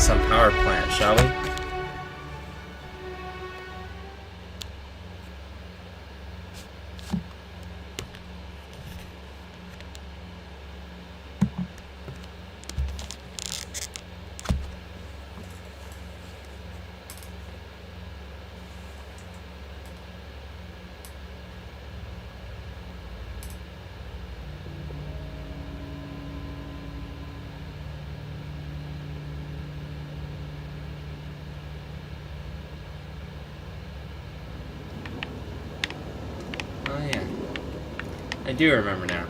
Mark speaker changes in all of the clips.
Speaker 1: some power plant, shall we? Oh yeah, I do remember now.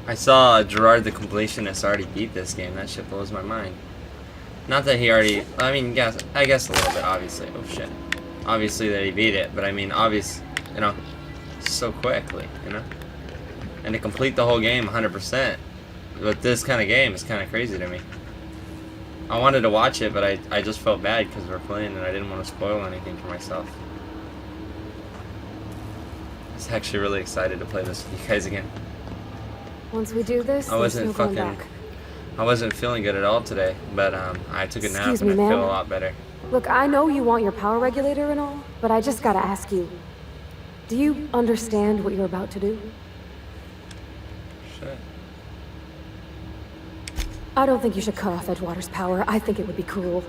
Speaker 1: I saw Gerard the completionist already beat this game. That shit blows my mind. Not that he already, I mean, I guess a little bit, obviously. Oh shit. Obviously that he beat it, but I mean, you know, so quickly, you know? And to complete the whole game 100% with this kind of game is kind of crazy to me. I wanted to watch it, but I just felt bad because we're playing and I didn't want to spoil anything for myself. I was actually really excited to play this with you guys again.
Speaker 2: Once we do this, I wasn't
Speaker 1: feeling good at all today, but I took a nap and I feel a lot better.
Speaker 2: Look, I know you want your power regulator and all, but I just gotta ask you. Do you understand what you're about to do?
Speaker 1: Shit.
Speaker 2: I don't think you should cut off Edgewater's power. I think it would be cruel.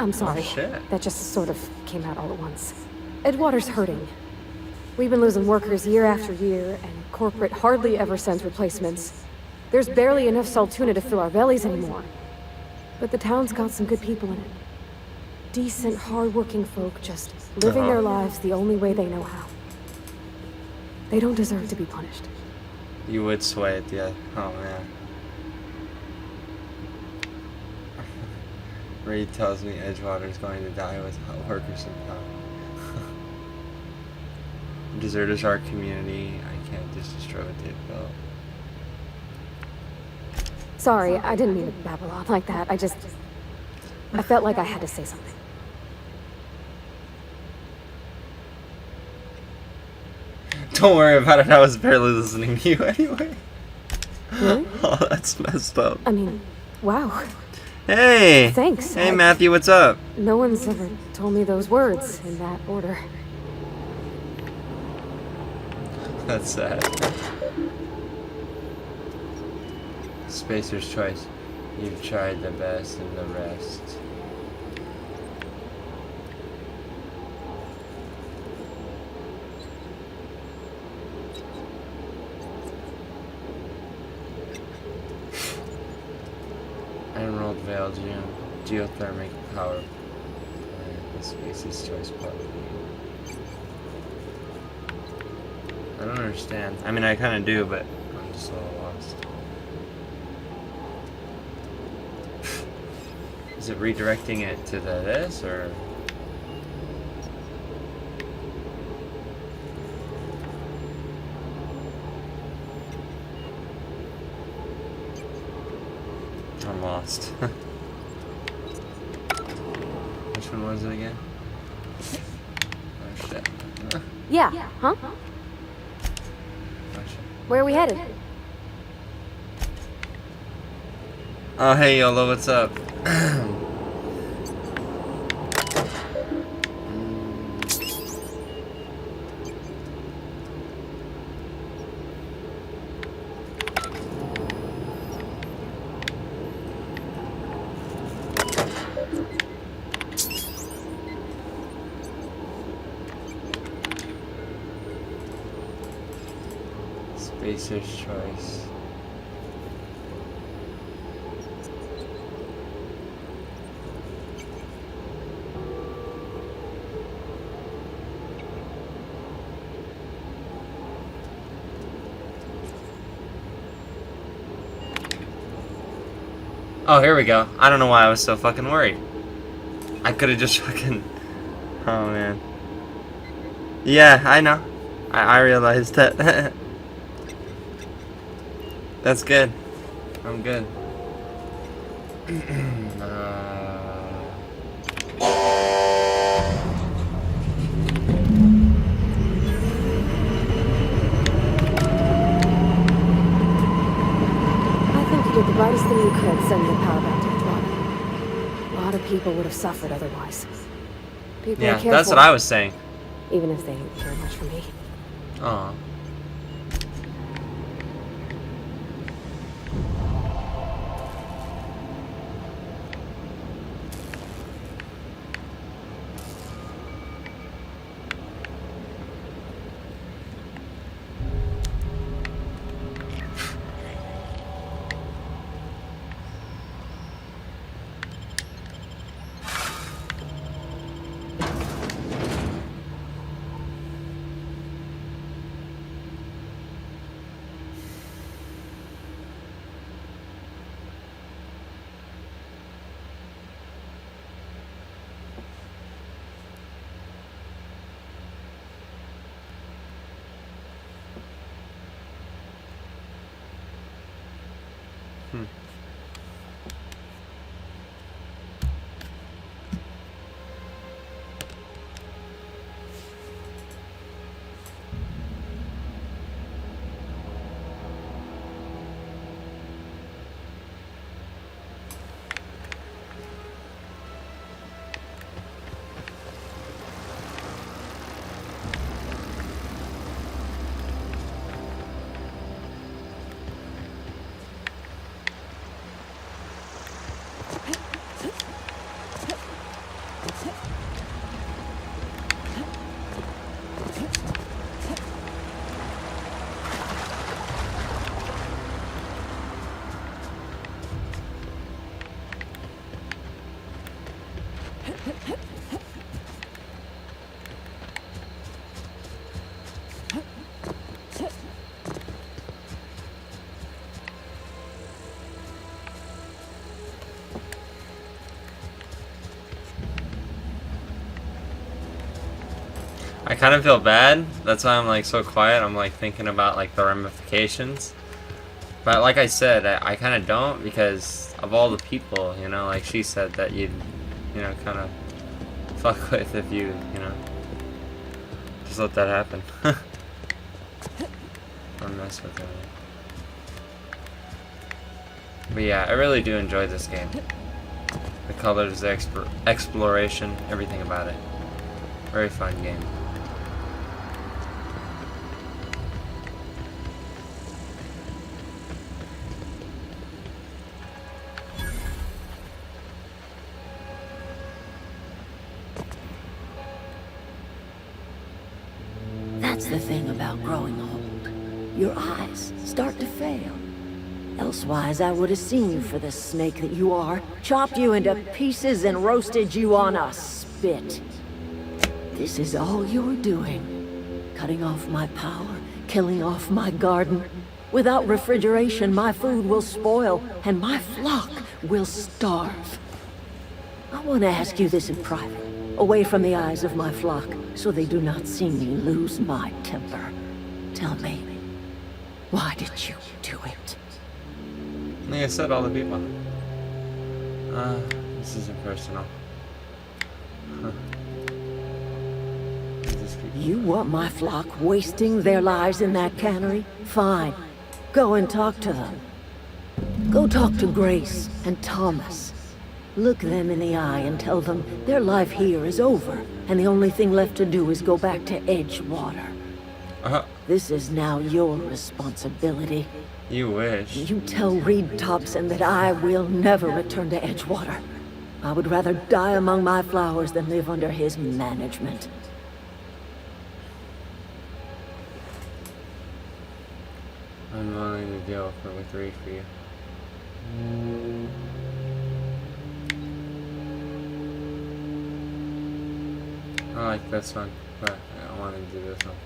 Speaker 2: I'm sorry.
Speaker 1: Oh, shit.
Speaker 2: That just sort of came out all at once. Edgewater's hurting. We've been losing workers year after year, and corporate hardly ever sends replacements. There's barely enough Saltuna to fill our bellies anymore. But the town's got some good people in it. Decent, hard-working folk just living their lives the only way they know how. They don't deserve to be punished.
Speaker 1: You would sway it, yeah. Oh man. Reed tells me Edgewater's going to die with workers in town. Deserters are our community. I can't just destroy what they've built.
Speaker 2: Sorry, I didn't mean to babble on like that. I felt like I had to say something.
Speaker 1: Don't worry about it. I was barely listening to you anyway.
Speaker 2: Really?
Speaker 1: Oh, that's messed up.
Speaker 2: I mean, wow.
Speaker 1: Hey!
Speaker 2: Thanks.
Speaker 1: Hey, Matthew, what's up?
Speaker 2: No one's ever told me those words in that order.
Speaker 1: That's sad. Spacer's choice. You've tried the best and the rest. Emerald Vale geothermic power plant. The Spacer's choice part. I don't understand. I mean, I kind of do, but I'm just a little lost. Is it redirecting it to this, or? I'm lost. Which one was it again? Oh shit.
Speaker 2: Yeah, huh?
Speaker 1: Oh, shit.
Speaker 2: Where are we headed?
Speaker 1: Oh hey YOLO, what's up? Spacer's choice. Oh, here we go. I don't know why I was so fucking worried. I could have just fucking... Oh, man. Yeah, I know. I realized that. That's good. I'm good.
Speaker 2: the brightest thing you could, sending the power back to Edgewater. A lot of people would have suffered otherwise. People
Speaker 1: Yeah,
Speaker 2: I care
Speaker 1: that's
Speaker 2: for,
Speaker 1: what I was saying.
Speaker 2: even if they didn't care much for me.
Speaker 1: Aw. I kind of feel bad. That's why I'm like so quiet. I'm like thinking about like the ramifications. But like I said, I kind of don't because of all the people, you know, like she said that you'd, you know, kind of fuck with if you know, just let that happen. Or mess with it. But yeah, I really do enjoy this game. The colors, the exploration, everything about it. Very fun game.
Speaker 3: That's the thing about growing old. Your eyes start to fail. Elsewise, I would have seen you for the snake that you are, chopped you into pieces and roasted you on a spit. This is all you're doing. Cutting off my power, killing off my garden. Without refrigeration, my food will spoil, and my flock will starve. I want to ask you this in private, away from the eyes of my flock, so they do not see me lose my temper. Tell me, why did you do it?
Speaker 1: Like I said, all the people. This isn't personal. Huh.
Speaker 3: You want my flock wasting their lives in that cannery? Fine. Go and talk to them. Go talk to Grace and Thomas. Look them in the eye and tell them their life here is over, and the only thing left to do is go back to Edgewater. This is now your responsibility.
Speaker 1: You wish.
Speaker 3: You tell Reed Thompson that I will never return to Edgewater. I would rather die among my flowers than live under his management.
Speaker 1: I'm willing to deal with Reed for you. I like this one, but I want to do this one.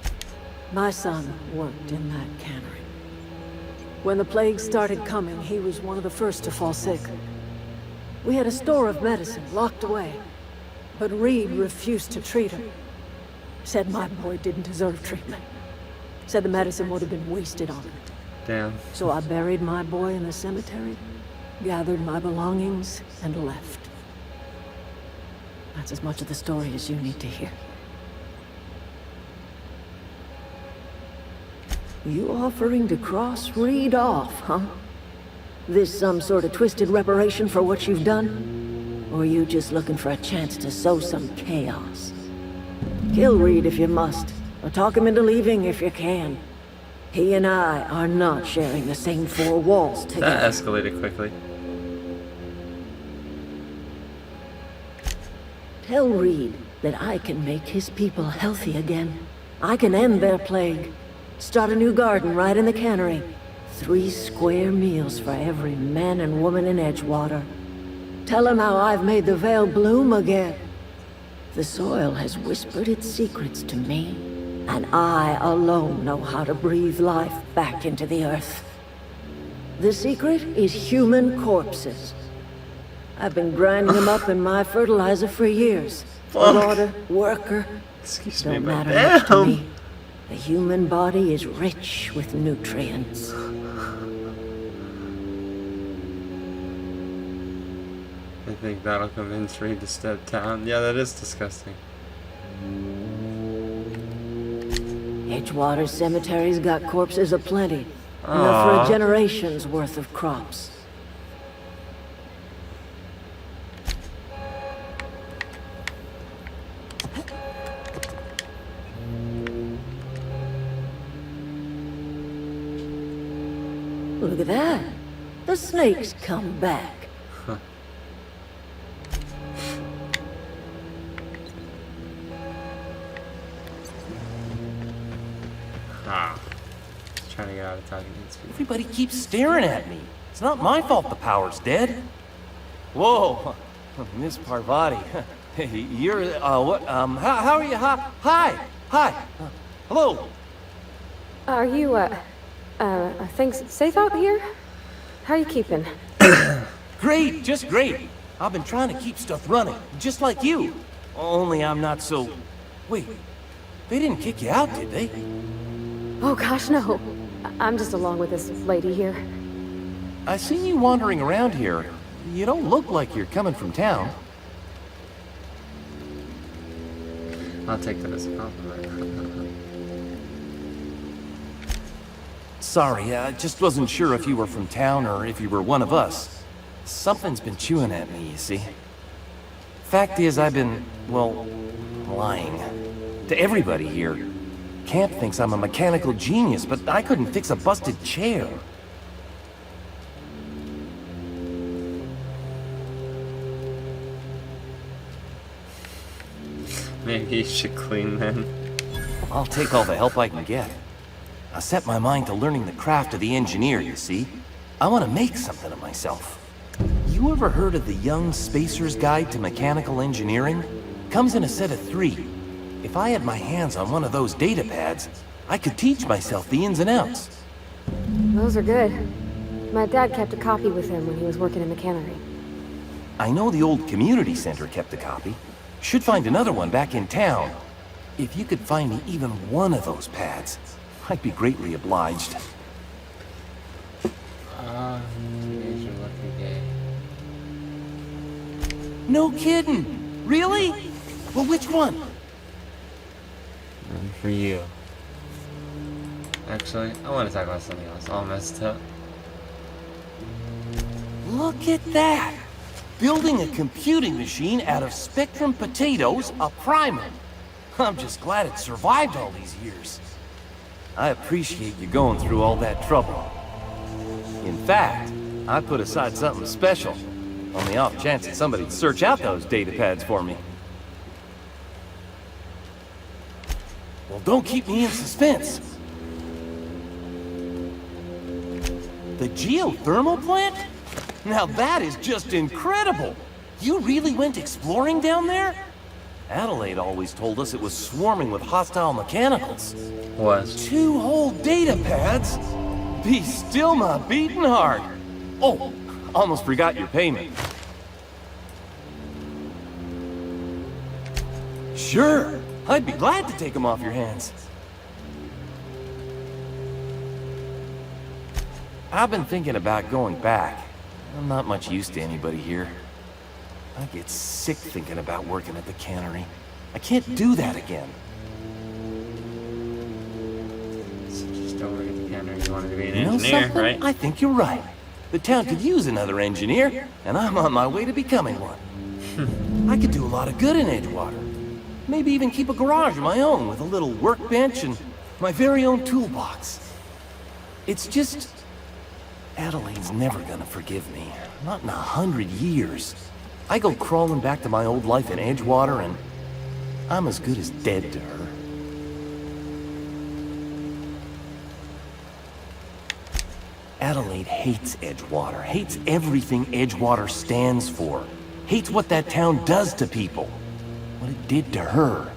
Speaker 3: My son worked in that cannery. When the plague started coming, he was one of the first to fall sick. We had a store of medicine locked away, but Reed refused to treat him. Said my boy didn't deserve treatment. Said the medicine would have been wasted on him.
Speaker 1: Damn.
Speaker 3: So I buried my boy in the cemetery, gathered my belongings, and left. That's as much of the story as you need to hear. You offering to cross Reed off, huh? This some sort of twisted reparation for what you've done? Or are you just looking for a chance to sow some chaos? Kill Reed if you must, or talk him into leaving if you can. He and I are not sharing the same four walls
Speaker 1: That
Speaker 3: together.
Speaker 1: escalated quickly.
Speaker 3: Tell Reed that I can make his people healthy again. I can end their plague. Start a new garden right in the cannery. 3 square meals for every man and woman in Edgewater. Tell him how I've made the Vale bloom again. The soil has whispered its secrets to me, and I alone know how to breathe life back into the earth. The secret is human corpses. I've been grinding them up in my fertilizer for years. Water, worker,
Speaker 1: Excuse me,
Speaker 3: don't
Speaker 1: but
Speaker 3: matter much to
Speaker 1: damn.
Speaker 3: me. The human body is rich with nutrients.
Speaker 1: I think that'll convince Reed to step down. Yeah, that is disgusting.
Speaker 3: Edgewater Cemetery's got corpses aplenty. Enough for
Speaker 1: Aw.
Speaker 3: a generation's worth of crops. Look at that. The snake's come back.
Speaker 1: Ah. Just trying to get out of talking to these people.
Speaker 4: Everybody keeps staring at me. It's not my fault the power's dead. Whoa, Miss Parvati. Hey, you're, what, how are you? Hi, hello.
Speaker 2: Are you, things safe out here? How are you keeping?
Speaker 4: Great, just great. I've been trying to keep stuff running, just like you. Only I'm not so... Wait, they didn't kick you out, did they?
Speaker 2: Oh gosh, no. I'm just along with this lady here.
Speaker 4: I seen you wandering around here. You don't look like you're coming from town.
Speaker 1: I'll take that as a compliment.
Speaker 4: Sorry, I just wasn't sure if you were from town or if you were one of us. Something's been chewing at me, you see. Fact is, I've been, well, lying. To everybody here. Camp thinks I'm a mechanical genius, but I couldn't fix a busted chair.
Speaker 1: Maybe you should clean then.
Speaker 4: I'll take all the help I can get. I set my mind to learning the craft of the engineer, you see. I want to make something of myself. You ever heard of the Young Spacer's Guide to Mechanical Engineering? Comes in a set of 3. If I had my hands on one of those data pads, I could teach myself the ins and outs.
Speaker 2: Those are good. My dad kept a copy with him when he was working in the cannery.
Speaker 4: I know the old community center kept a copy. Should find another one back in town. If you could find me even one of those pads, I'd be greatly obliged.
Speaker 1: Today's your lucky day.
Speaker 4: No kidding! Really? Well, which one?
Speaker 1: And for you. Actually, I want to talk about something else. All messed up.
Speaker 4: Look at that! Building a computing machine out of Spectrum potatoes, a primer. I'm just glad it survived all these years. I appreciate you going through all that trouble. In fact, I put aside something special, on the off chance that somebody'd search out those data pads for me. Well, don't keep me in suspense. The geothermal plant? Now that is just incredible! You really went exploring down there? Adelaide always told us it was swarming with hostile mechanicals.
Speaker 1: Was.
Speaker 4: 2 whole data pads? Be still my beating heart. Oh, almost forgot your payment. Sure, I'd be glad to take them off your hands. I've been thinking about going back. I'm not much use to anybody here. I get sick thinking about working at the cannery. I can't do that again.
Speaker 1: So just don't work at the cannery. You wanted to be an
Speaker 4: You know
Speaker 1: engineer,
Speaker 4: something?
Speaker 1: right?
Speaker 4: I think you're right. The town could use another engineer, and I'm on my way to becoming one. I could do a lot of good in Edgewater. Maybe even keep a garage of my own with a little workbench and my very own toolbox. It's just... Adelaide's never gonna forgive me. Not in 100 years. I go crawling back to my old life in Edgewater and I'm as good as dead to her. Adelaide hates Edgewater, hates everything Edgewater stands for. Hates what that town does to people. What it did to her.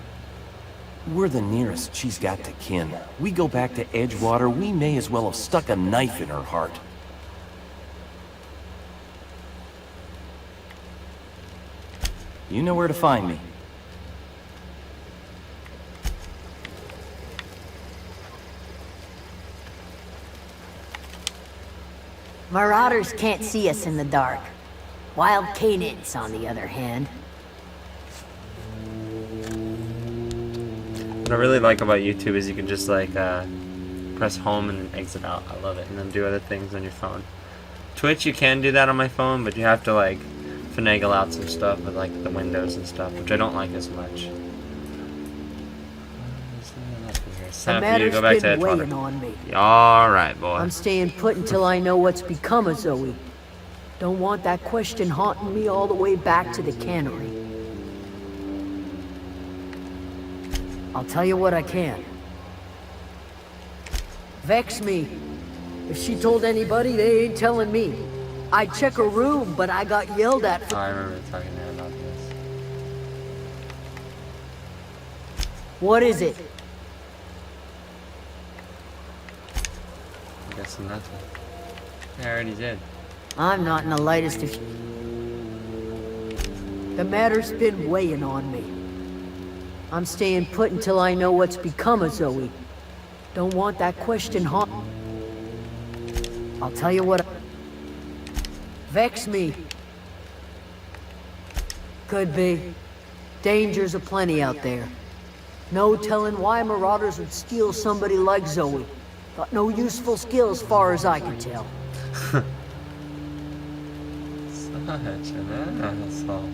Speaker 4: We're the nearest she's got to kin. We go back to Edgewater, we may as well have stuck a knife in her heart. You know where to find me.
Speaker 3: Marauders can't see us in the dark. Wild Canids, on the other hand.
Speaker 1: What I really like about YouTube is you can just like press home and then exit out. I love it. And then do other things on your phone. Twitch, you can do that on my phone, but you have to like finagle out some stuff with like the windows and stuff, which I don't like as much. It's time for you to go back to Edgewater.
Speaker 3: On me.
Speaker 1: Alright, boy.
Speaker 3: I'm staying put until I know what's become of Zoe. Don't want that question haunting me all the way back to the cannery. I'll tell you what I can. Vex me. If she told anybody, they ain't telling me. I'd check her room, but I got yelled at for—
Speaker 1: Oh, I remember talking to her about this.
Speaker 3: What is it?
Speaker 1: I'm guessing nothing. Yeah, I already did.
Speaker 3: I'm not in the lightest of— The matter's been weighing on me. I'm staying put until I know what's become of Zoe. Don't want that question haunt— I'll tell you what— Vex me. Could be. Dangers aplenty out there. No telling why marauders would steal somebody like Zoe. Got no useful skills far as I can tell.
Speaker 1: Such an asshole.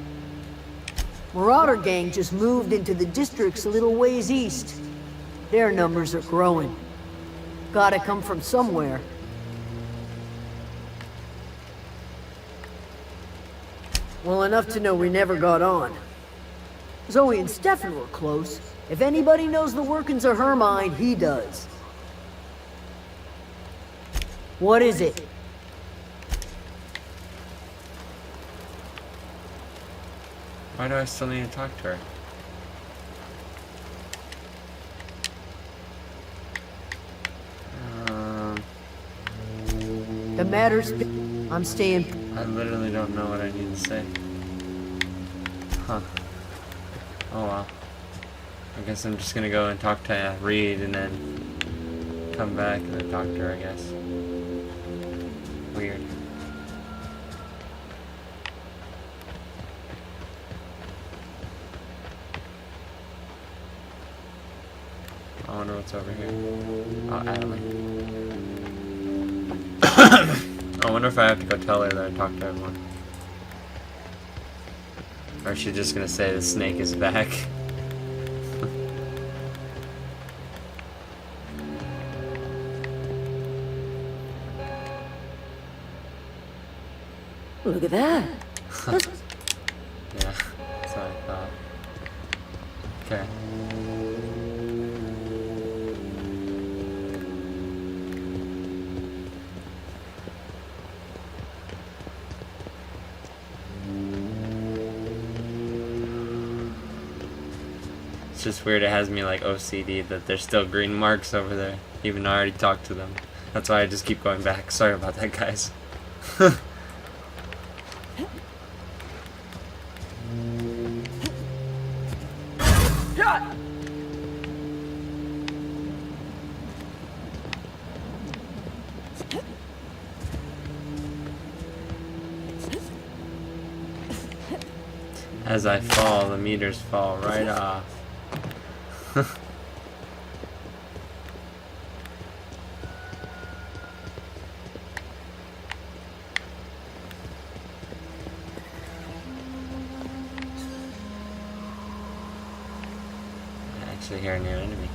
Speaker 3: Marauder gang just moved into the districts a little ways east. Their numbers are growing. Gotta come from somewhere. Well, enough to know we never got on. Zoe and Stefan were close. If anybody knows the workings of her mind, he does. What is it?
Speaker 1: Why do I still need to talk to her?
Speaker 3: The matter's been— I'm staying—
Speaker 1: I literally don't know what I need to say. Huh. Oh well. I guess I'm just gonna go and talk to Reed and then come back and then talk to her, I guess. Weird. I wonder what's over here. Oh, Adelaide. I wonder if I have to go tell her that I talked to everyone. Or is she just gonna say the snake is back?
Speaker 3: Look at that.
Speaker 1: Yeah, that's what I thought. Okay. It's just weird, it has me like OCD that there's still green marks over there, even though I already talked to them. That's why I just keep going back. Sorry about that, guys. As I fall, the meters fall right off. actually hear a new enemy.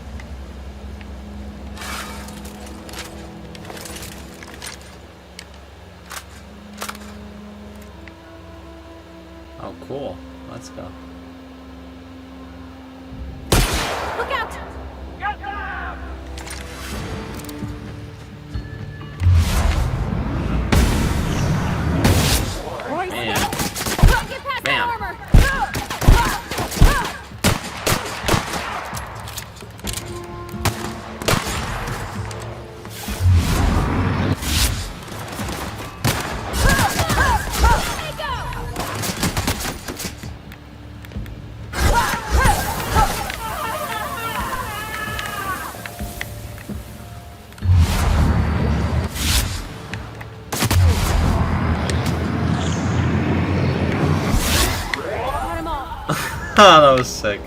Speaker 1: Oh, cool. Let's go.
Speaker 2: Look out!
Speaker 1: Man.
Speaker 2: Get past the
Speaker 1: Bam.
Speaker 2: armor!
Speaker 1: Oh, that was sick.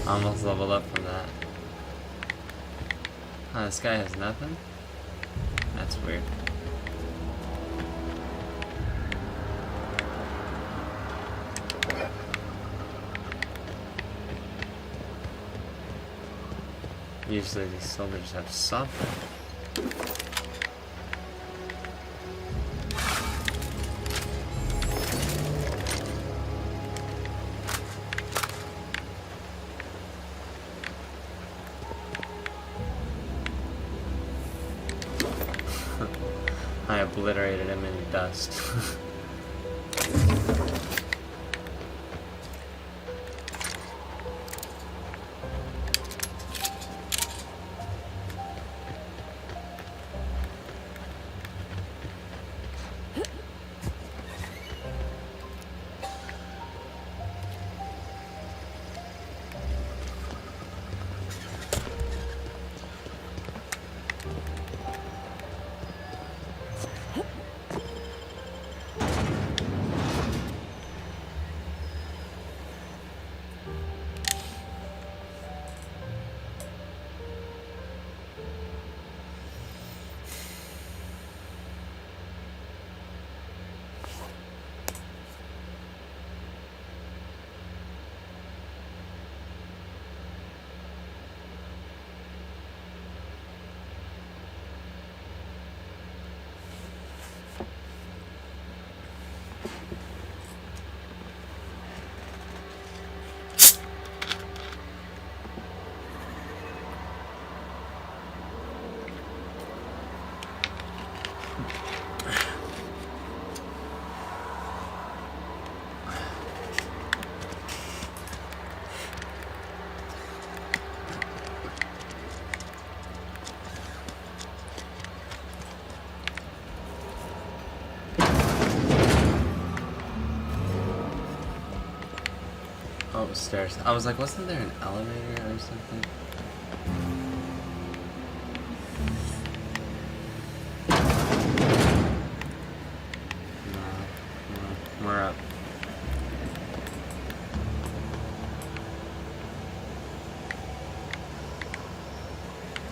Speaker 1: Almost leveled up from that. Huh, this guy has nothing? That's weird. Usually these soldiers have something. I obliterated him in dust. Oh, stairs. I was like, wasn't there an elevator or something? No, we're up.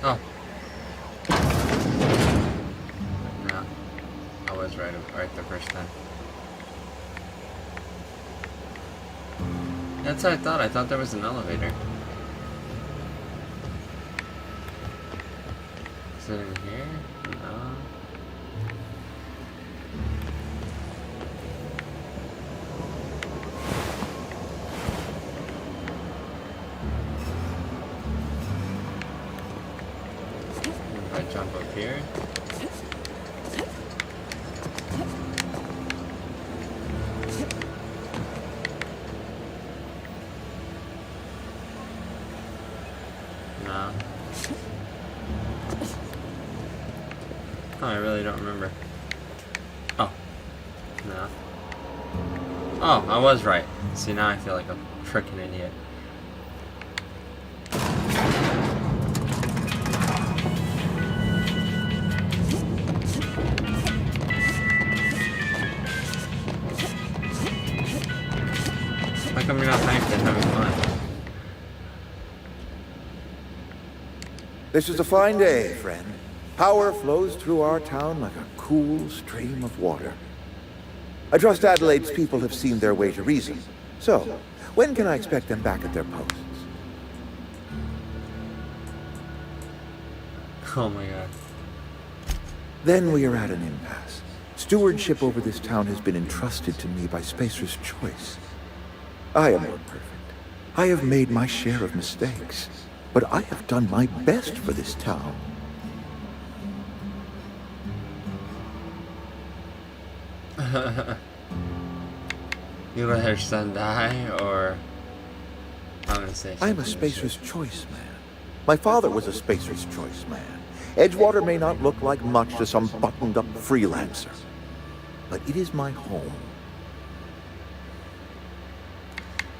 Speaker 1: Oh. No. I was right the first time. That's what I thought. I thought there was an elevator. Is it in here? No. If I jump up here. No. Oh, I really don't remember. Oh. No. Oh, I was right. See, now I feel like a frickin' idiot. How come you're not hyped and having fun?
Speaker 5: This is a fine day, friend. Power flows through our town like a cool stream of water. I trust Adelaide's people have seen their way to reason. So, when can I expect them back at their posts?
Speaker 1: Oh my god.
Speaker 5: Then we are at an impasse. Stewardship over this town has been entrusted to me by Spacer's Choice. I am not perfect. I have made my share of mistakes, but I have done my best for this town.
Speaker 1: You let her son die, or I'm gonna say
Speaker 5: I am a Spacer's Choice man. My father was a Spacer's Choice man. Edgewater may not look like much to some buttoned-up freelancer, but it is my home.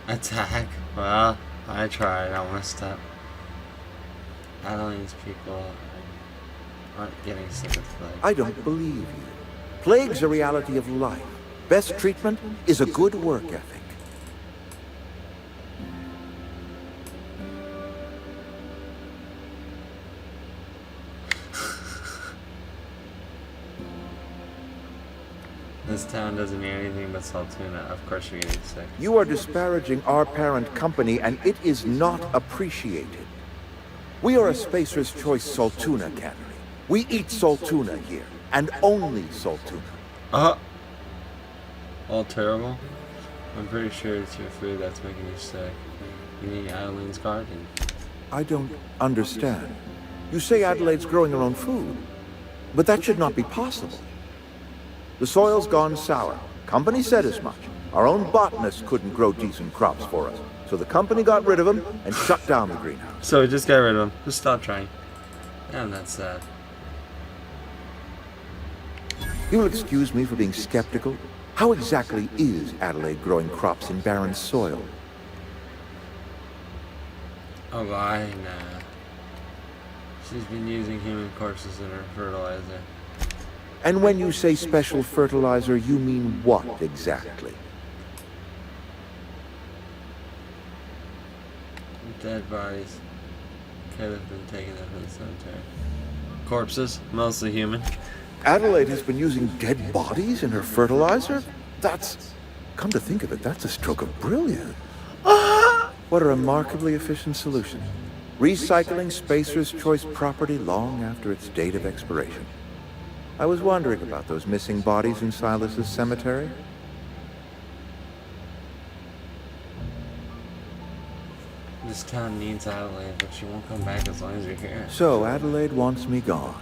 Speaker 1: attack. Well, I tried. I messed up. Adeline's people aren't getting sick of plague.
Speaker 5: I don't believe you. Plague's a reality of life. Best treatment is a good work ethic.
Speaker 1: This town doesn't need anything but Saltuna. Of course you're getting sick.
Speaker 5: You are disparaging our parent company, and it is not appreciated. We are a Spacer's Choice Saltuna cannery. We eat Saltuna here, and only Saltuna.
Speaker 1: All terrible? I'm pretty sure it's your food that's making you sick. You need Adeline's garden.
Speaker 5: I don't understand. You say Adelaide's growing her own food, but that should not be possible. The soil's gone sour. Company said as much. Our own botanists couldn't grow decent crops for us, so the company got rid of them and shut down the greenhouse.
Speaker 1: So we just got rid of him. Just stop trying. Damn, that's sad.
Speaker 5: You will excuse me for being skeptical. How exactly is Adelaide growing crops in barren soil?
Speaker 1: Oh, why? Nah. She's been using human corpses in her fertilizer.
Speaker 5: And when you say special fertilizer, you mean what exactly?
Speaker 1: Dead bodies. Could have been taken up in the cemetery. Corpses, mostly human.
Speaker 5: Adelaide has been using dead bodies in her fertilizer? That's... Come to think of it, that's a stroke of brilliance. What a remarkably efficient solution. Recycling Spacer's Choice property long after its date of expiration. I was wondering about those missing bodies in Silas's cemetery.
Speaker 1: This town needs Adelaide, but she won't come back as long as you're here.
Speaker 5: So Adelaide wants me gone.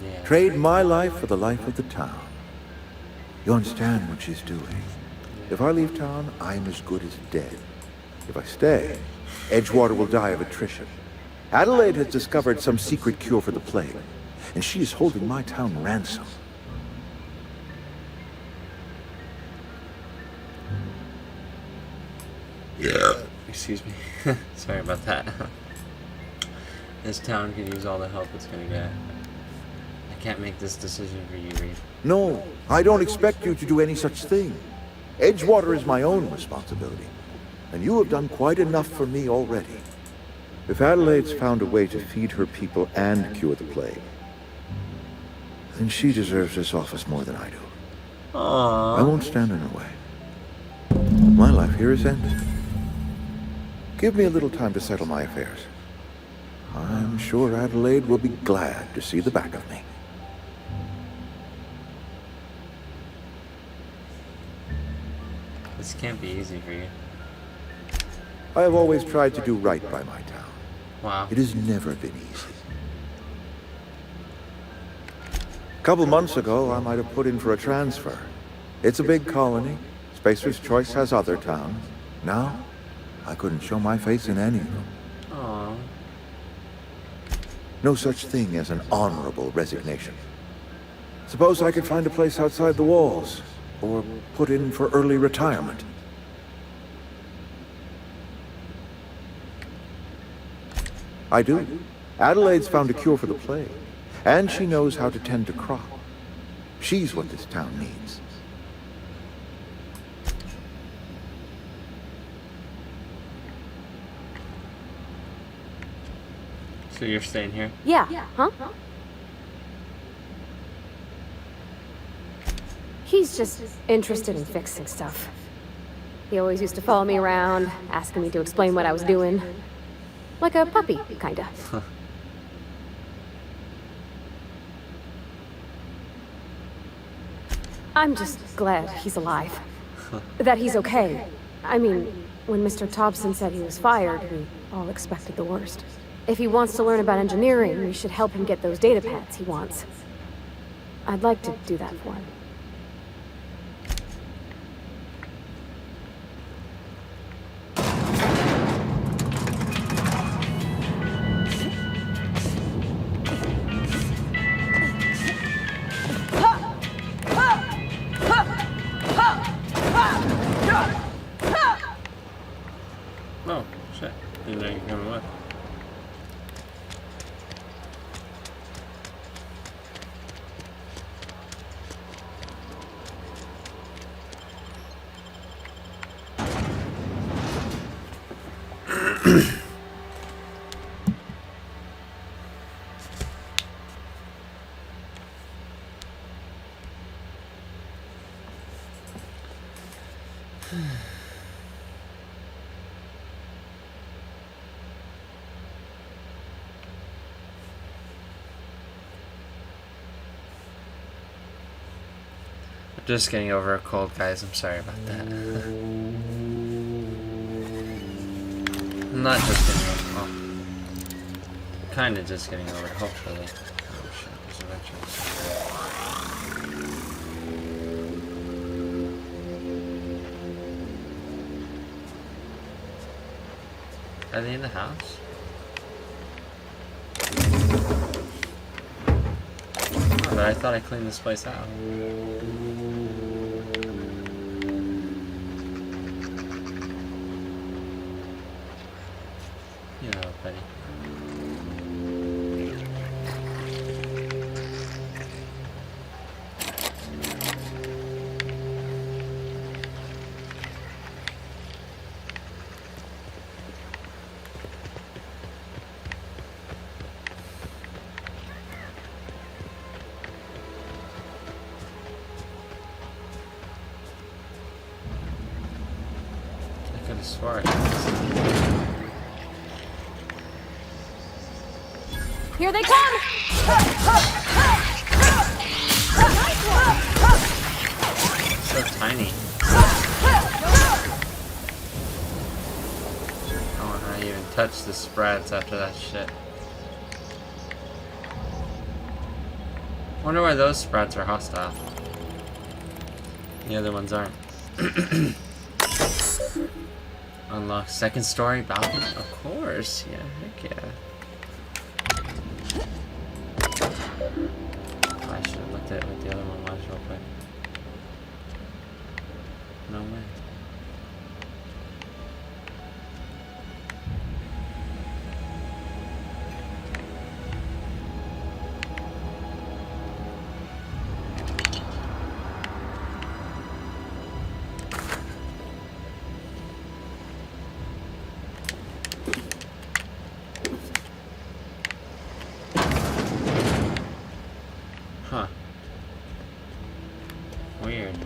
Speaker 1: Yeah.
Speaker 5: Trade my life for the life of the town. You understand what she's doing. If I leave town, I am as good as dead. If I stay, Edgewater will die of attrition. Adelaide has discovered some secret cure for the plague, and she is holding my town ransom.
Speaker 1: Yeah. Excuse me. Sorry about that. This town could use all the help it's gonna get. I can't make this decision for you, Reed.
Speaker 5: No, I don't expect you to do any such thing. Edgewater is my own responsibility, and you have done quite enough for me already. If Adelaide's found a way to feed her people and cure the plague, then she deserves this office more than I do.
Speaker 1: Aww.
Speaker 5: I won't stand in her way. My life here is ended. Give me a little time to settle my affairs. I'm sure Adelaide will be glad to see the back of me.
Speaker 1: This can't be easy for you.
Speaker 5: I have always tried to do right by my town.
Speaker 1: Wow.
Speaker 5: It has never been easy. A couple months ago, I might have put in for a transfer. It's a big colony. Spacer's Choice has other towns. Now, I couldn't show my face in any of them.
Speaker 1: Aww.
Speaker 5: No such thing as an honorable resignation. Suppose I could find a place outside the walls, or put in for early retirement. I do. Adelaide's found a cure for the plague, and she knows how to tend to crop. She's what this town needs.
Speaker 1: So you're staying here?
Speaker 2: Yeah, huh? He He's just interested in fixing stuff. He always used to follow me around, asking me to explain what I was doing. Like a puppy, kinda. I'm just glad he's alive. That he's okay. I mean, when Mr. Thompson said he was fired, we all expected the worst. If he wants to learn about engineering, we should help him get those data pads he wants. I'd like to do that for him.
Speaker 1: Oh, shit. Didn't know you were coming with. Just getting over a cold, guys. I'm sorry about that. I'm not just getting over it. Well, kind of just getting over it, hopefully. Oh shit, there's a veteran. Are they in the house? Oh, but I thought I cleaned this place out. You know, buddy. I could have swore I
Speaker 2: Here they come!
Speaker 1: so tiny. I don't know how you even touch the spreads after that shit. Wonder why those spreads are hostile. The other ones aren't. Unlock second story balcony? Of course, yeah, heck yeah. I should have looked at what the other one was real quick. No way. Huh. Weird.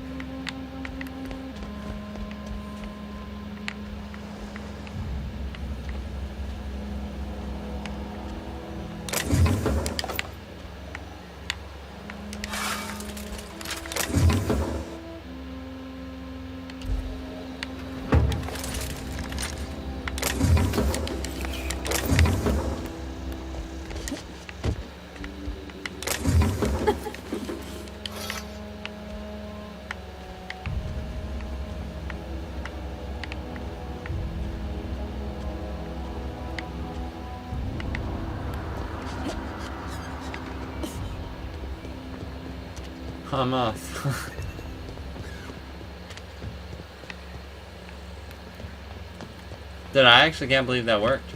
Speaker 1: I'm off. Dude, I actually can't believe that worked.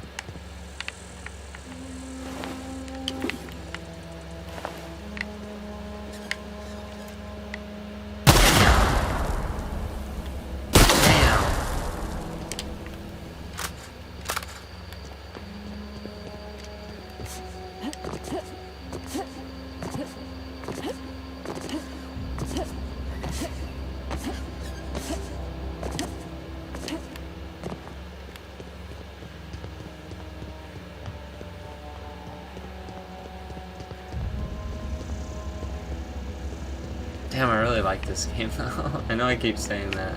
Speaker 1: Damn, I really like this game though. I know I keep saying that.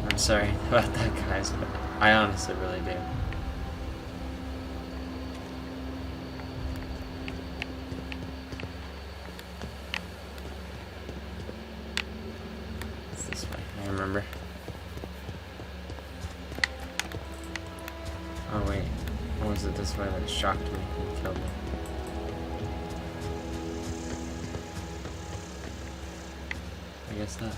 Speaker 1: I'm sorry about that, guys, but I honestly really do. It's this way, I remember. Oh wait, or was it this way that shocked me and killed me? I guess not.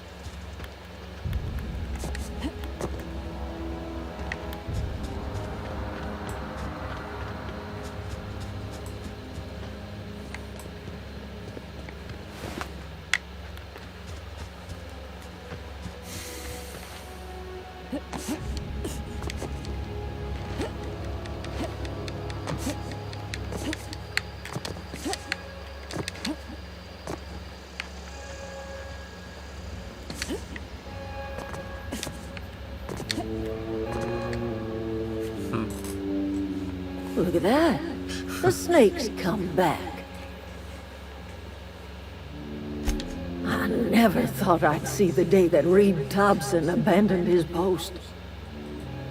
Speaker 3: Look at that. The snake's come back. I never thought I'd see the day that Reed Thompson abandoned his post.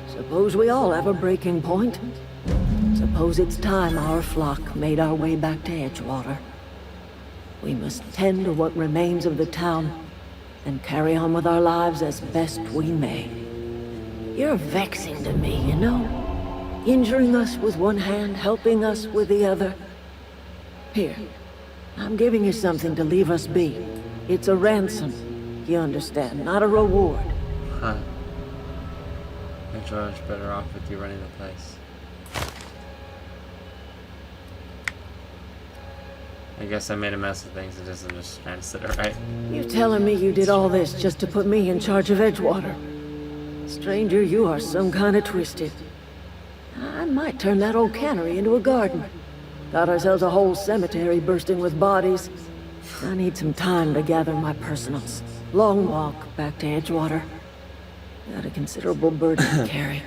Speaker 3: Suppose we all have a breaking point. Suppose it's time our flock made our way back to Edgewater. We must tend to what remains of the town and carry on with our lives as best we may. You're vexing to me, you know? Injuring us with one hand, helping us with the other. Here, I'm giving you something to leave us be. It's a ransom, you understand, not a reward.
Speaker 1: Huh. Edgewater's better off with you running the place. I guess I made a mess of things, it isn't just trying to sit it right.
Speaker 3: You telling me you did all this just to put me in charge of Edgewater? Stranger, you are some kind of twisted. I might turn that old cannery into a garden. Got ourselves a whole cemetery bursting with bodies. I need some time to gather my personals. Long walk back to Edgewater. Got a considerable burden to carry.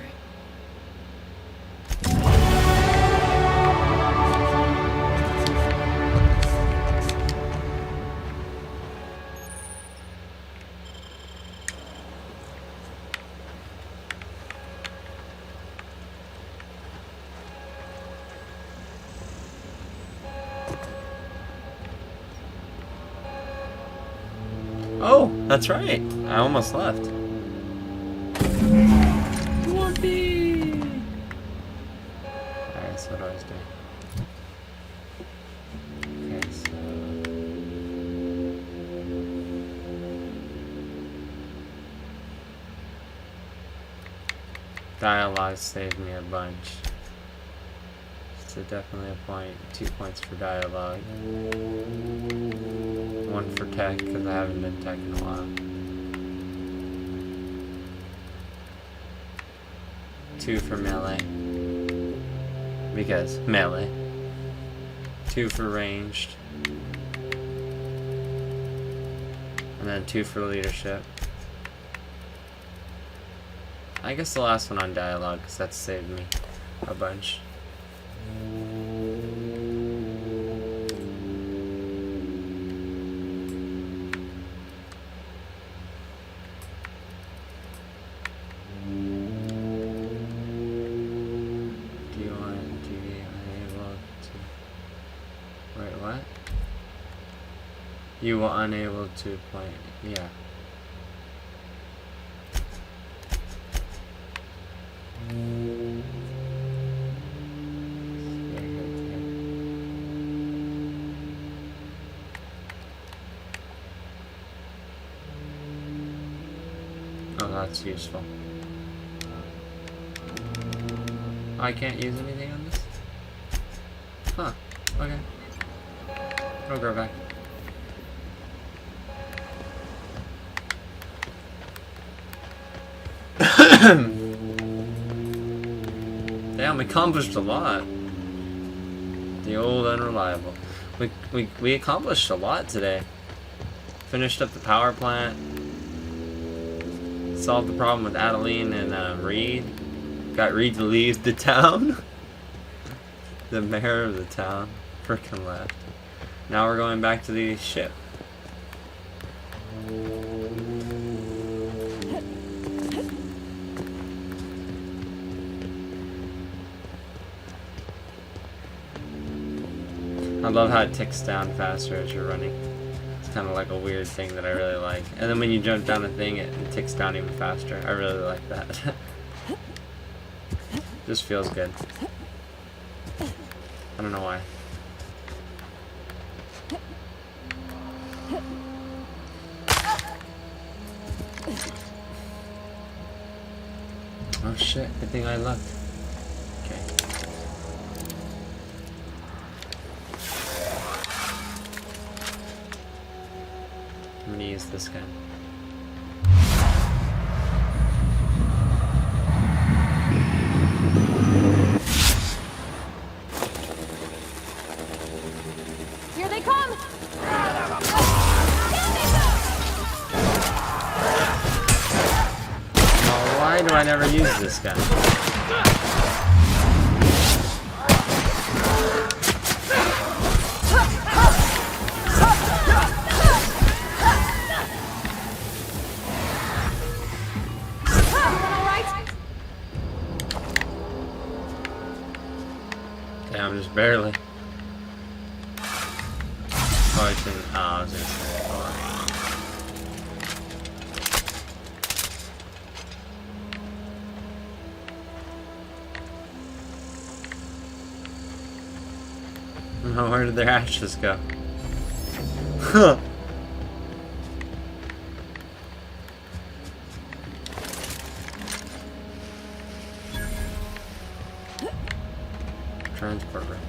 Speaker 1: Oh, that's right. I almost left. Whoopee! Alright, so what do I was doing? Okay, so... Dialogue saved me a bunch. So definitely a point. 2 points for dialogue. 1 for tech, because I haven't been tech in a while. 2 for melee. Because melee. 2 for ranged. And then 2 for leadership. I guess the last one on dialogue, because that saved me a bunch. You were unable to play. Yeah. Oh, that's useful. I can't use anything on this? Huh. Okay. I'll go back. Damn, we accomplished a lot. The old unreliable. We accomplished a lot today. Finished up the power plant. Solved the problem with Adeline and Reed. Got Reed to leave the town. The mayor of the town frickin' left. Now we're going back to the ship. I love how it ticks down faster as you're running. It's kind of like a weird thing that I really like. And then when you jump down a thing, it ticks down even faster. I really like that. Just feels good. I don't know why. Oh shit, good thing I looked. Okay. I'm gonna use this gun.
Speaker 2: Here they come!
Speaker 1: Oh, why do I never use this gun? Okay, I'm just barely. Oh, I shouldn't. Oh, I was gonna say. Oh, where did their ashes go? Huh. Transport records.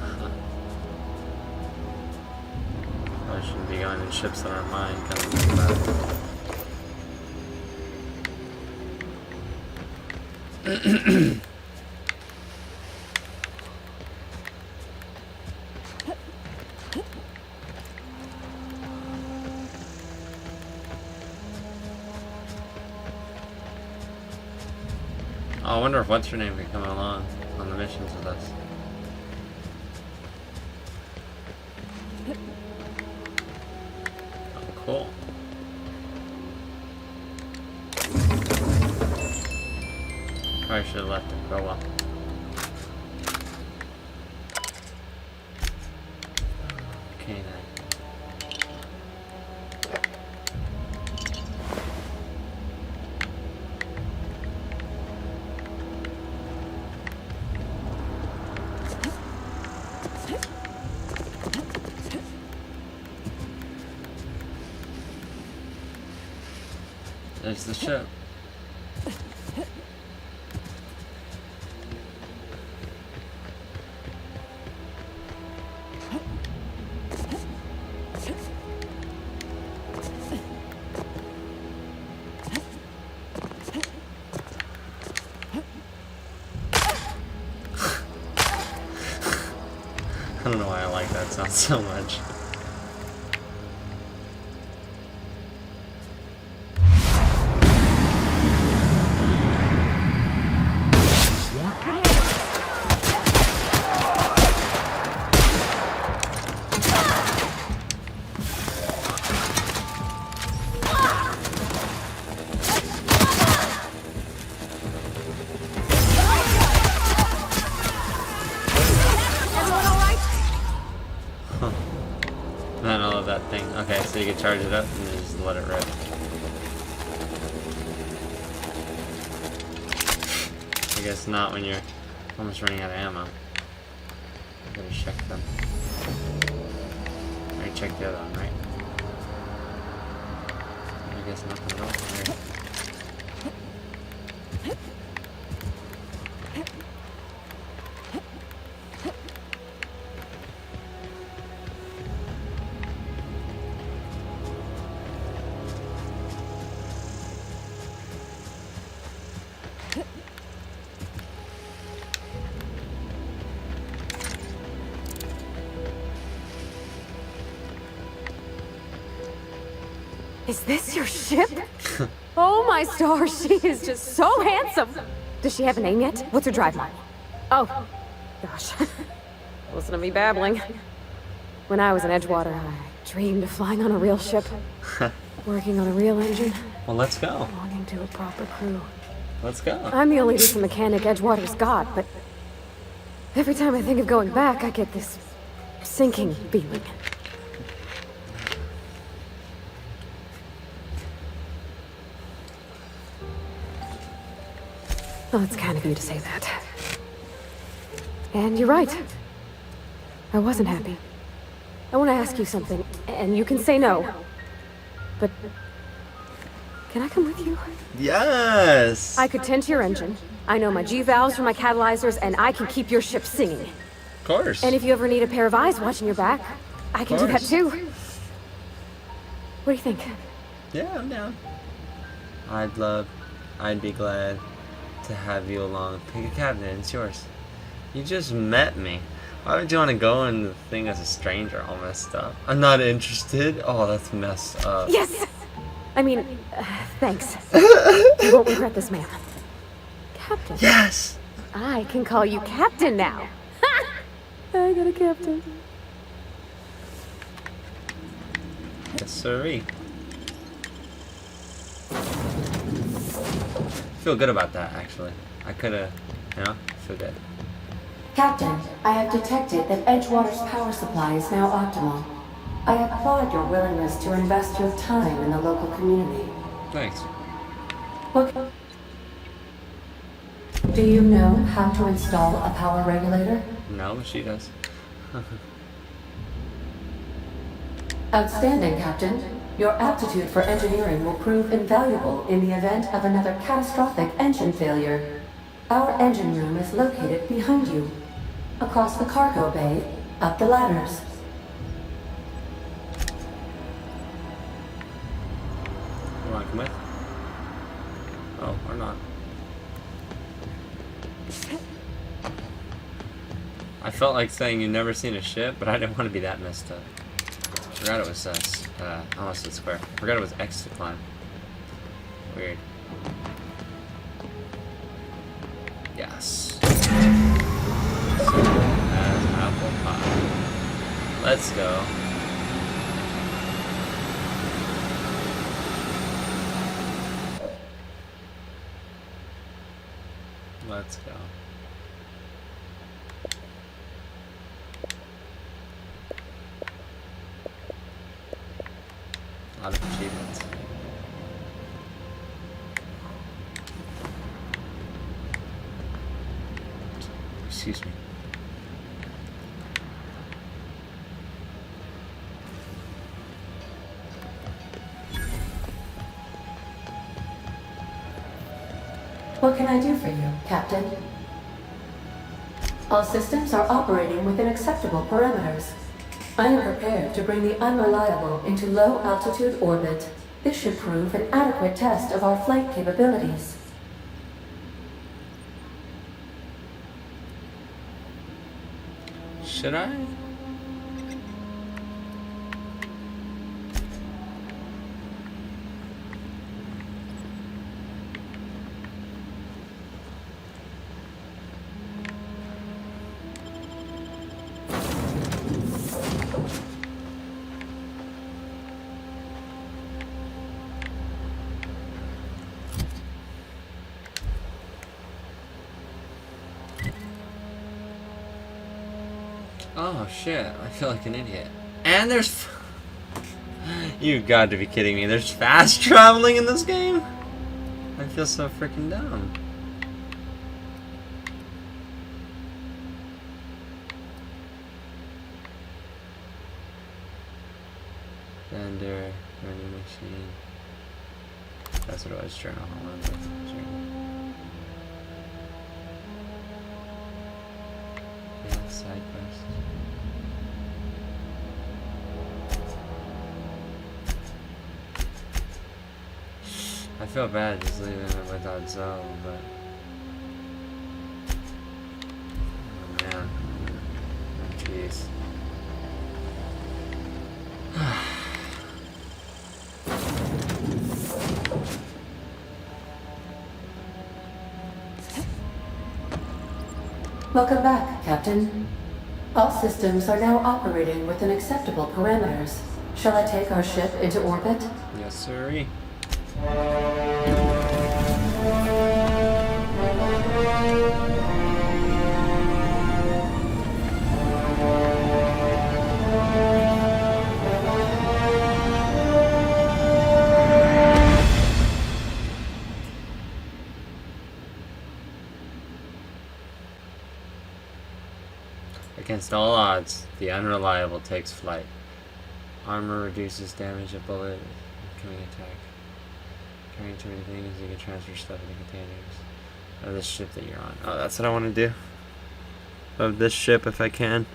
Speaker 1: Huh. Probably shouldn't be going in ships that aren't mine, kind of think about it. Oh, I wonder if what's her name could come along on the missions with us. Oh, cool. Probably should have left it, but oh well. Okay then. There's the ship. I don't know why I like that sound so much. Man, I love that thing. Okay, so you can charge it up and then just let it rip. I guess not when you're almost running out of ammo. I gotta check them. I checked the other one, right? I guess nothing at all here.
Speaker 2: Is this your ship? Oh my stars, she is just so handsome! Does she have a name yet? What's her drive line? Oh, gosh. Listen to me babbling. When I was in Edgewater, I dreamed of flying on a real ship. Working on a real engine.
Speaker 1: Well, let's go.
Speaker 2: Belonging to a proper crew.
Speaker 1: Let's go.
Speaker 2: I'm the only decent mechanic Edgewater's got, but Every time I think of going back, I get this sinking feeling. Well, it's kind of you to say that. And you're right. I wasn't happy. I want to ask you something, and you can say no. But can I come with you?
Speaker 1: Yes.
Speaker 2: I could tend to your engine. I know my G-valves for my catalyzers, and I can keep your ship singing.
Speaker 1: Of course.
Speaker 2: And if you ever need a pair of eyes watching your back, I can do that
Speaker 1: course.
Speaker 2: too. What do you think?
Speaker 1: Yeah, I'm down. I'd be glad to have you along. Pick a cabinet, it's yours. You just met me. Why would you want to go in the thing as a stranger all messed up? I'm not interested. Oh, that's messed up.
Speaker 2: Yes! I mean, thanks. You won't regret this, ma'am. Captain.
Speaker 1: Yes!
Speaker 2: I can call you Captain now. I got a captain.
Speaker 1: Yes, sirree. Feel good about that, actually. I could've, feel good.
Speaker 6: Captain, I have detected that Edgewater's power supply is now optimal. I applaud your willingness to invest your time in the local community.
Speaker 1: Thanks.
Speaker 6: What? Do you know how to install a power regulator?
Speaker 1: No, she does.
Speaker 6: Outstanding, Captain. Your aptitude for engineering will prove invaluable in the event of another catastrophic engine failure. Our engine room is located behind you. Across the cargo bay, up the ladders.
Speaker 1: You wanna come with? Oh, or not. I felt like saying you've never seen a ship, but I didn't want to be that messed up. Forgot it was I almost said square. Forgot it was X to climb. Weird. Yes. Simple as apple pie. Let's go. Let's go. A lot of achievements. Excuse me.
Speaker 6: What can I do for you, Captain? All systems are operating within acceptable parameters. I am prepared to bring the unreliable into low-altitude orbit. This should prove an adequate test of our flight capabilities.
Speaker 1: Should I? Oh shit, I feel like an idiot. And there's... You've got to be kidding me. There's fast traveling in this game? I feel so freaking dumb. Vendor, vending machine. That's what it was, journal. Yeah, side quest. I feel bad just leaving it without Zoe, but... Oh man. Oh jeez.
Speaker 6: Welcome back, Captain. All systems are now operating within acceptable parameters. Shall I take our ship into orbit?
Speaker 1: Yes, sirree. Against all odds, the unreliable takes flight. Armor reduces damage of bullet. Incoming attack. Carrying too many things, you can transfer stuff into containers. Of this ship that you're on. Oh, that's what I want to do. Of this ship, if I can.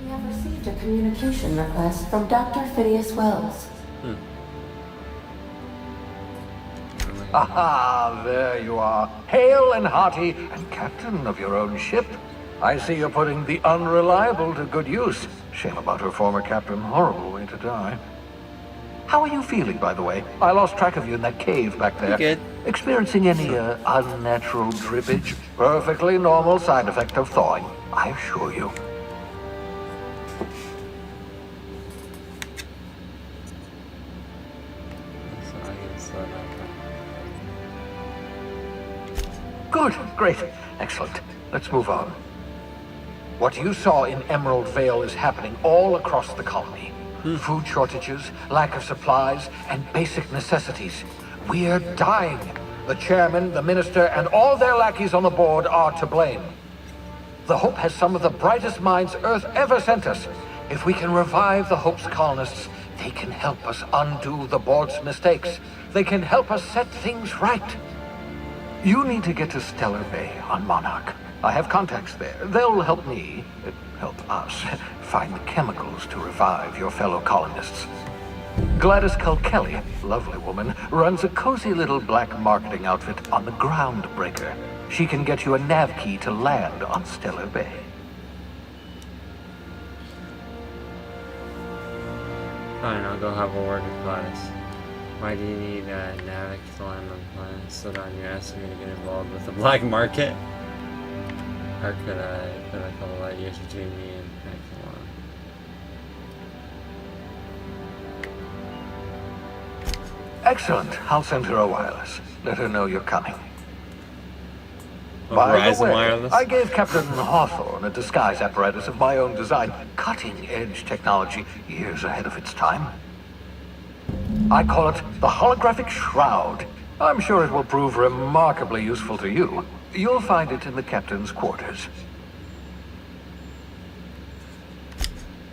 Speaker 6: We have received a communication request from Dr. Phineas Wells.
Speaker 7: Aha, there you are, hale and hearty, and captain of your own ship. I see you're putting the unreliable to good use. Shame about her former captain, horrible way to die. How are you feeling, by the way? I lost track of you in that cave back there.
Speaker 1: Good.
Speaker 7: Experiencing any unnatural drippage? Perfectly normal side effect of thawing, I assure you.
Speaker 1: So I can slow that down.
Speaker 7: Good, great, excellent. Let's move on. What you saw in Emerald Vale is happening all across the colony. Food shortages, lack of supplies, and basic necessities. We're dying. The chairman, the minister, and all their lackeys on the board are to blame. The Hope has some of the brightest minds Earth ever sent us. If we can revive the Hope's colonists, they can help us undo the board's mistakes. They can help us set things right. You need to get to Stellar Bay on Monarch. I have contacts there. They'll help me, help us, find the chemicals to revive your fellow colonists. Gladys Kilkelly, lovely woman, runs a cozy little black marketing outfit on the Groundbreaker. She can get you a nav key to land on Stellar Bay.
Speaker 1: Fine, I'll go have a word with Gladys. Why do you need a Navic to land on the planet? So that you're asking me to get involved with the black market? Or could I put a couple light years between me and Hexalon?
Speaker 7: Excellent. I'll send her a wireless. Let her know you're coming.
Speaker 1: Oh,
Speaker 7: By the
Speaker 1: Verizon
Speaker 7: way,
Speaker 1: Wireless?
Speaker 7: I gave Captain Hawthorne a disguise apparatus of my own design. Cutting-edge technology, years ahead of its time. I call it the Holographic Shroud. I'm sure it will prove remarkably useful to you. You'll find it in the captain's quarters.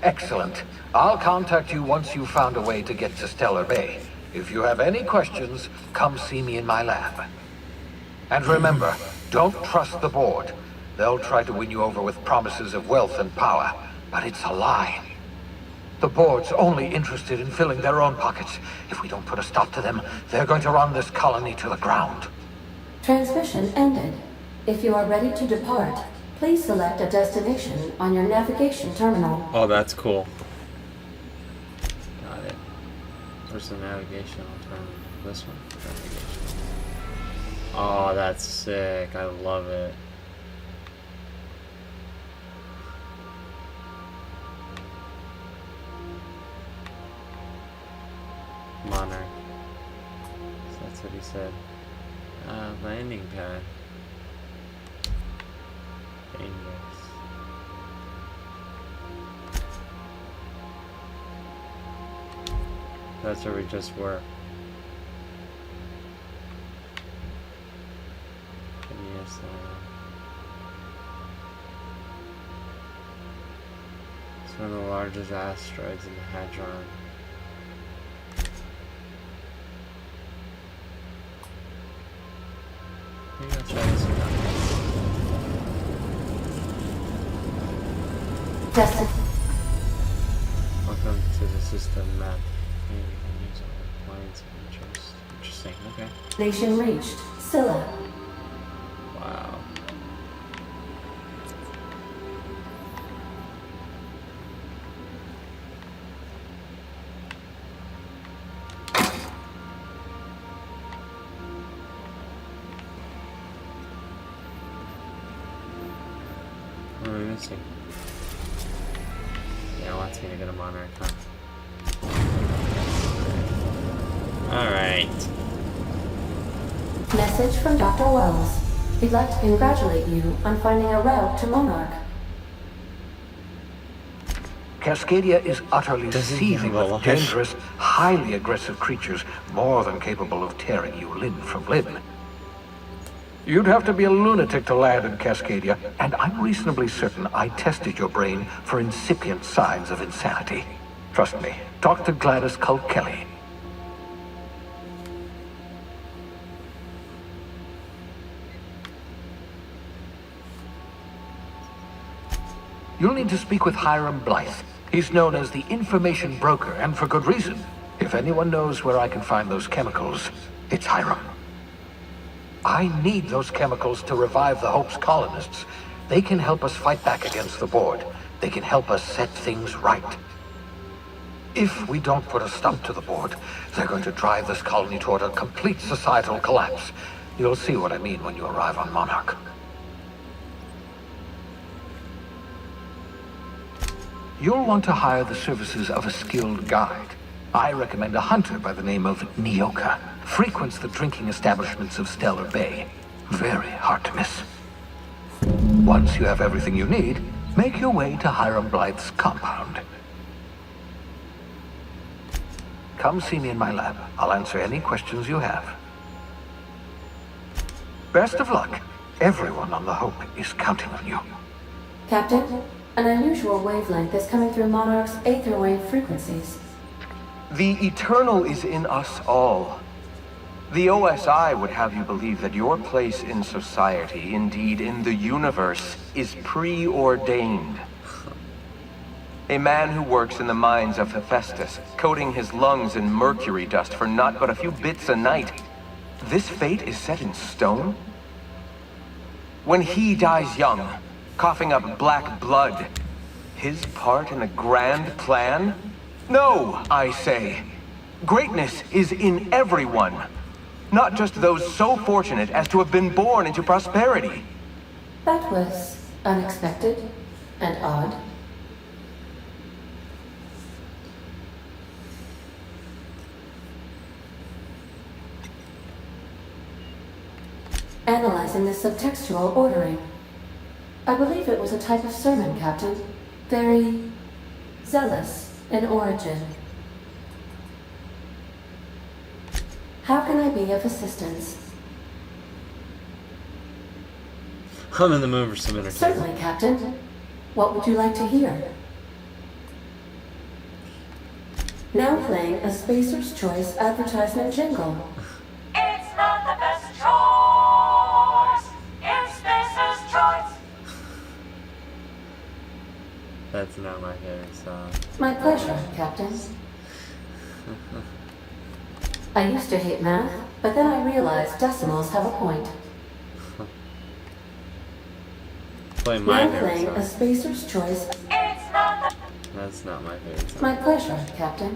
Speaker 7: Excellent. I'll contact you once you've found a way to get to Stellar Bay. If you have any questions, come see me in my lab. And remember, don't trust the board. They'll try to win you over with promises of wealth and power, but it's a lie. The board's only interested in filling their own pockets. If we don't put a stop to them, they're going to run this colony to the ground.
Speaker 6: Transmission ended. If you are ready to depart, please select a destination on your navigation terminal.
Speaker 1: Oh, that's cool. Got it. Where's the navigation? I'll turn this one. Navigation. Oh, that's sick. I love it. Monarch. So that's what he said. Landing pad. Dangerous. That's where we just were. Yes, it's one of the largest asteroids in the Hadron. Maybe I'll try this one out. Welcome to the system map. You can use all the points of interest. Interesting, okay.
Speaker 6: Nation reached. Scylla.
Speaker 1: Wow. What am I missing? Yeah, it wants me to go to Monarch, huh? Alright.
Speaker 6: Message from Dr. Wells. He'd like to congratulate you on finding a route to Monarch.
Speaker 7: Cascadia is utterly
Speaker 1: Doesn't he
Speaker 7: seething
Speaker 1: have a
Speaker 7: with
Speaker 1: life?
Speaker 7: dangerous, highly aggressive creatures, more than capable of tearing you limb from limb. You'd have to be a lunatic to land in Cascadia, and I'm reasonably certain I tested your brain for incipient signs of insanity. Trust me, talk to Gladys Culp Kelly. You'll need to speak with Hiram Blythe. He's known as the information broker, and for good reason. If anyone knows where I can find those chemicals, it's Hiram. I need those chemicals to revive the Hope's colonists. They can help us fight back against the board. They can help us set things right. If we don't put a stop to the board, they're going to drive this colony toward a complete societal collapse. You'll see what I mean when you arrive on Monarch. You'll want to hire the services of a skilled guide. I recommend a hunter by the name of Nyoka. Frequents the drinking establishments of Stellar Bay. Very hard to miss. Once you have everything you need, make your way to Hiram Blythe's compound. Come see me in my lab. I'll answer any questions you have. Best of luck. Everyone on the Hope is counting on you.
Speaker 6: Captain, an unusual wavelength is coming through Monarch's aether wave frequencies.
Speaker 8: The eternal is in us all. The OSI would have you believe that your place in society, indeed in the universe, is preordained. A man who works in the mines of Hephaestus, coating his lungs in mercury dust for not but a few bits a night. This fate is set in stone? When he dies young, coughing up black blood, his part in the grand plan? No, I say. Greatness is in everyone. Not just those so fortunate as to have been born into prosperity.
Speaker 6: That was unexpected and odd. Analyzing the subtextual ordering. I believe it was a type of sermon, Captain. Very zealous in origin. How can I be of assistance?
Speaker 1: I'm in the mood for some entertainment.
Speaker 6: Certainly, Captain. What would you like to hear? Now playing a Spacer's Choice advertisement jingle.
Speaker 9: It's not the best choice. It's Spacer's Choice.
Speaker 1: That's not my favorite song.
Speaker 6: My pleasure, Captain. I used to hate math, but then I realized decimals have a point.
Speaker 1: Play my
Speaker 6: Now
Speaker 1: favorite
Speaker 6: playing a
Speaker 1: song.
Speaker 6: Spacer's Choice.
Speaker 9: It's not the
Speaker 1: That's not my favorite song.
Speaker 6: My pleasure, Captain.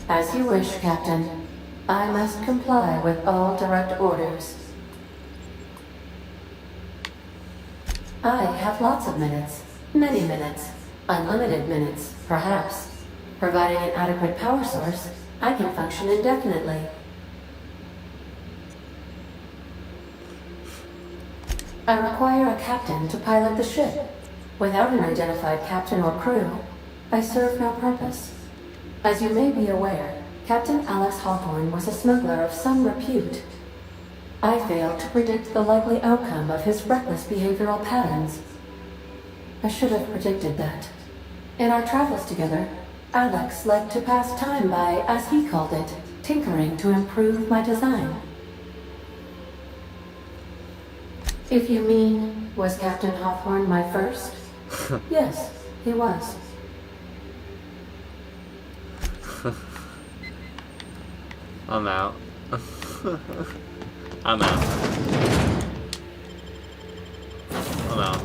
Speaker 6: As you wish, Captain. I must comply with all direct orders. I have lots of minutes. Many minutes. Unlimited minutes, perhaps. Providing an adequate power source, I can function indefinitely. I require a captain to pilot the ship. Without an identified captain or crew, I serve no purpose. As you may be aware, Captain Alex Hawthorne was a smuggler of some repute. I failed to predict the likely outcome of his reckless behavioral patterns. I should have predicted that. In our travels together, Alex liked to pass time by, as he called it, tinkering to improve my design. If you mean, was Captain Hawthorne my first? Yes, he was.
Speaker 1: I'm out. I'm out. I'm out.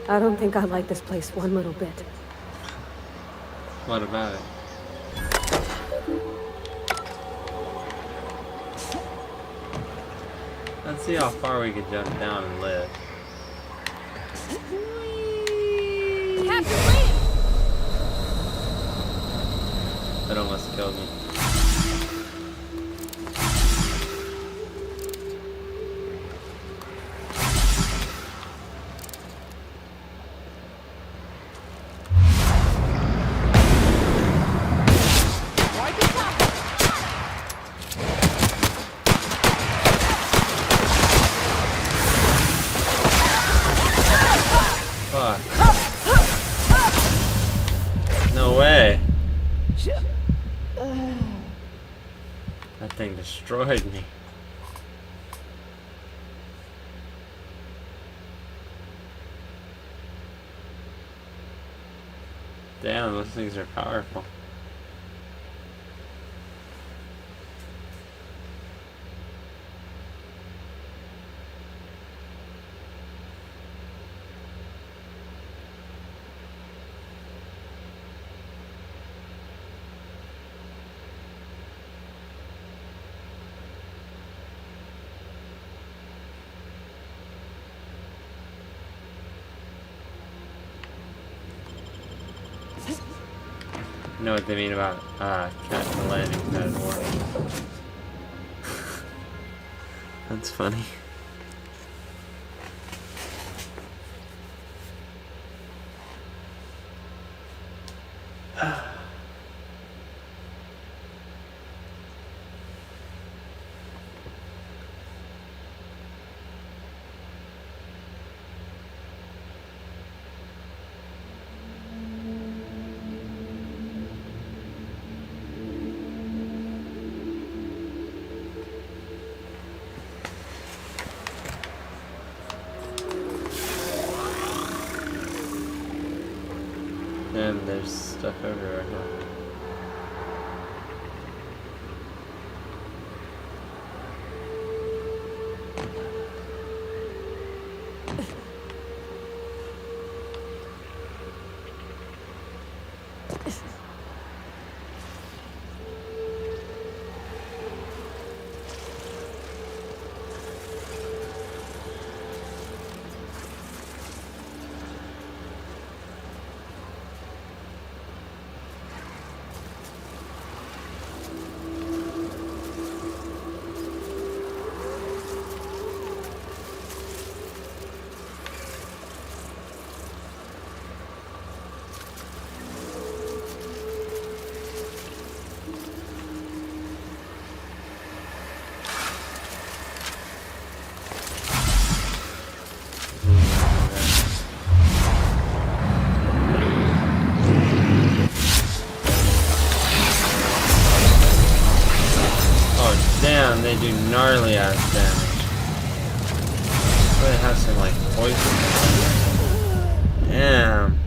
Speaker 2: I don't think I like this place one little bit.
Speaker 1: What about it? Let's see how far we can jump down and live.
Speaker 2: Captain Lee!
Speaker 1: That almost killed me. Fuck. No way. That thing destroyed me. Damn, those things are powerful. You know what they mean about Captain landing pad war. That's funny. And there's stuff everywhere here. Damn, they do gnarly ass damage. They have some like poison. Damn.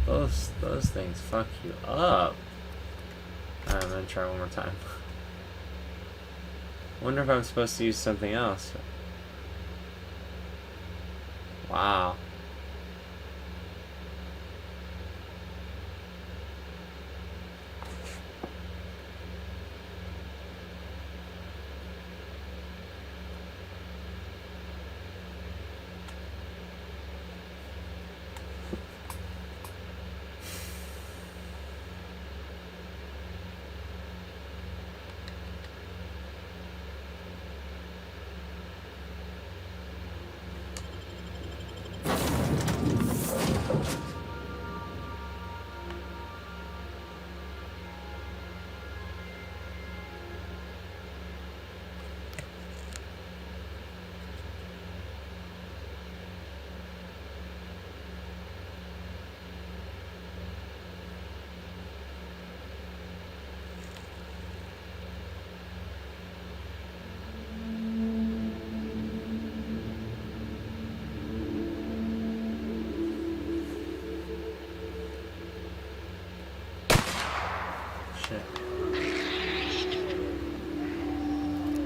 Speaker 1: Those things fuck you up. Alright, I'm gonna try one more time. Wonder if I'm supposed to use something else. Wow.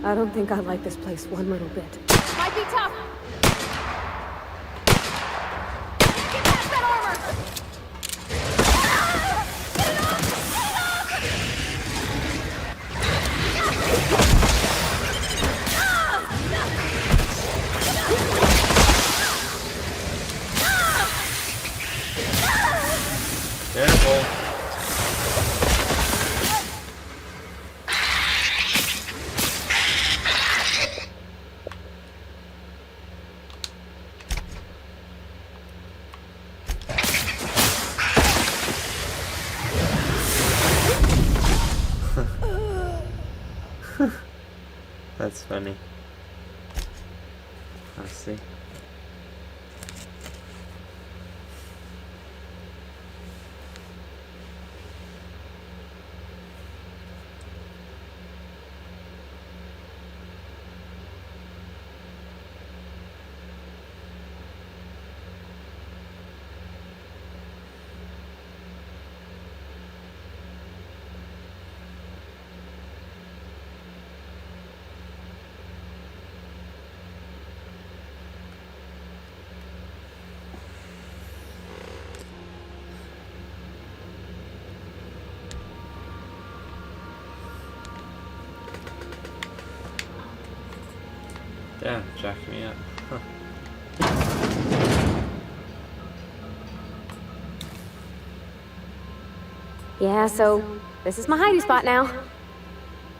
Speaker 2: I don't think I like this place one little bit. Might be tough.
Speaker 1: funny. Honestly. Yeah, jack me up. Huh.
Speaker 2: Yeah, so this is my hidey spot now.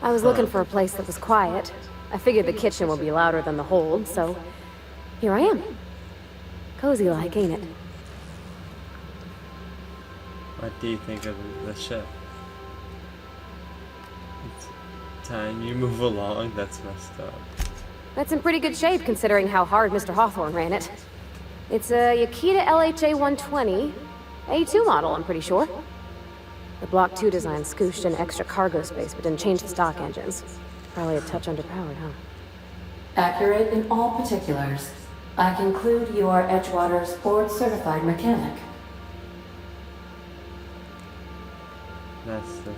Speaker 2: I was looking for a place that was quiet. I figured the kitchen would be louder than the hold, so here I am. Cozy like, ain't it?
Speaker 1: What do you think of the ship? It's time you move along, that's messed up.
Speaker 2: That's in pretty good shape considering how hard Mr. Hawthorne ran it. It's a Yakita LHA 120, A2 model, I'm pretty sure. The Block 2 design scooshed in extra cargo space but didn't change the stock engines. Probably a touch underpowered, huh?
Speaker 6: Accurate in all particulars. I conclude you are Edgewater's board-certified mechanic.
Speaker 1: That's the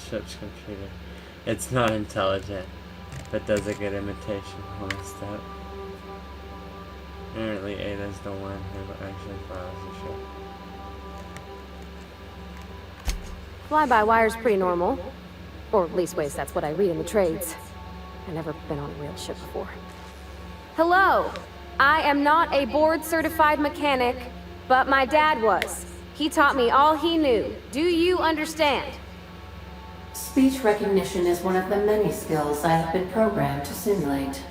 Speaker 1: ship's computer. It's not intelligent, but does a good imitation on a step. Apparently Ada's the one who actually flies the ship.
Speaker 2: Fly-by-wire's pretty normal. Or leastways, that's what I read in the trades. I've never been on a real ship before. Hello! I am not a board-certified mechanic, but my dad was. He taught me all he knew. Do you understand?
Speaker 6: Speech recognition is one of the many skills I have been programmed to simulate.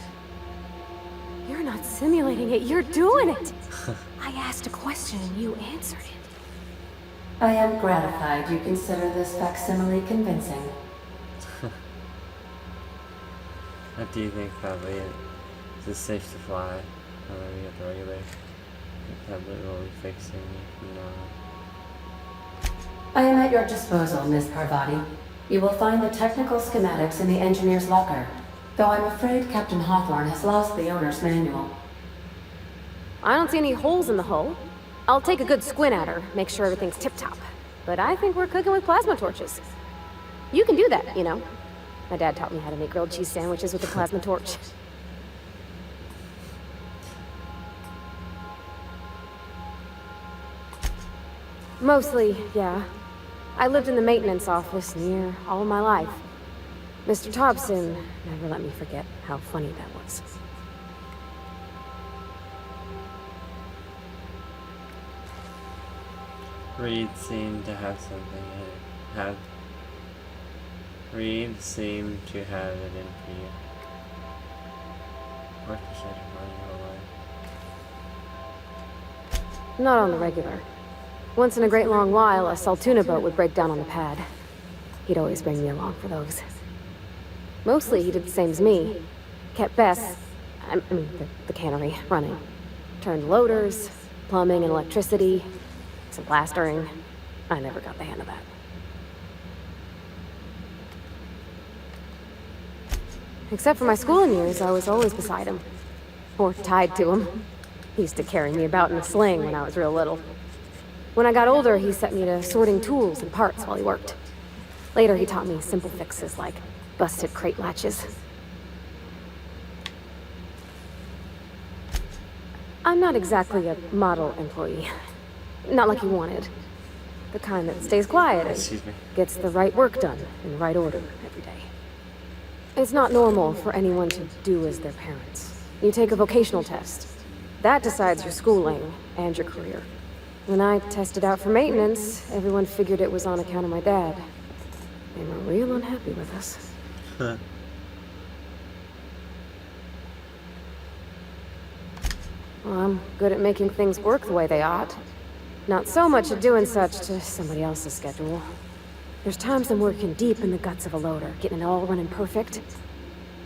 Speaker 2: You're not simulating it, you're doing it! I asked a question and you answered it.
Speaker 6: I am gratified you consider this facsimile convincing.
Speaker 1: What do you think, Probably is it safe to fly? We got the regular tablet will be fixing
Speaker 6: I am at your disposal, Miss Parvati. You will find the technical schematics in the engineer's locker, though I'm afraid Captain Hawthorne has lost the owner's manual.
Speaker 2: I don't see any holes in the hull. I'll take a good squint at her, make sure everything's tip-top. But I think we're cooking with plasma torches. You can do that, you know. My dad taught me how to make grilled cheese sandwiches with a plasma torch. Mostly, yeah. I lived in the maintenance office near all my life. Mr. Thompson never let me forget how funny that was.
Speaker 1: Reed seemed to have something in it. Reed seemed to have it in for you. What percent of your life?
Speaker 2: Not on the regular. Once in a great long while, a Saltuna boat would break down on the pad. He'd always bring me along for those. Mostly, he did the same as me. Kept Bess, I mean, the cannery, running. Turned loaders, plumbing and electricity, some plastering. I never got the hang of that. Except for my schooling years, I was always beside him. Or tied to him. He used to carry me about in a sling when I was real little. When I got older, he set me to sorting tools and parts while he worked. Later, he taught me simple fixes like busted crate latches. I'm not exactly a model employee. Not like you wanted. The kind that stays quiet and gets the right work done in the right order every day. It's not normal for anyone to do as their parents. You take a vocational test. That decides your schooling and your career. When I tested out for maintenance, everyone figured it was on account of my dad. They were real unhappy with us.
Speaker 1: Huh.
Speaker 2: Well, I'm good at making things work the way they ought. Not so much at doing such to somebody else's schedule. There's times I'm working deep in the guts of a loader, getting it all running perfect.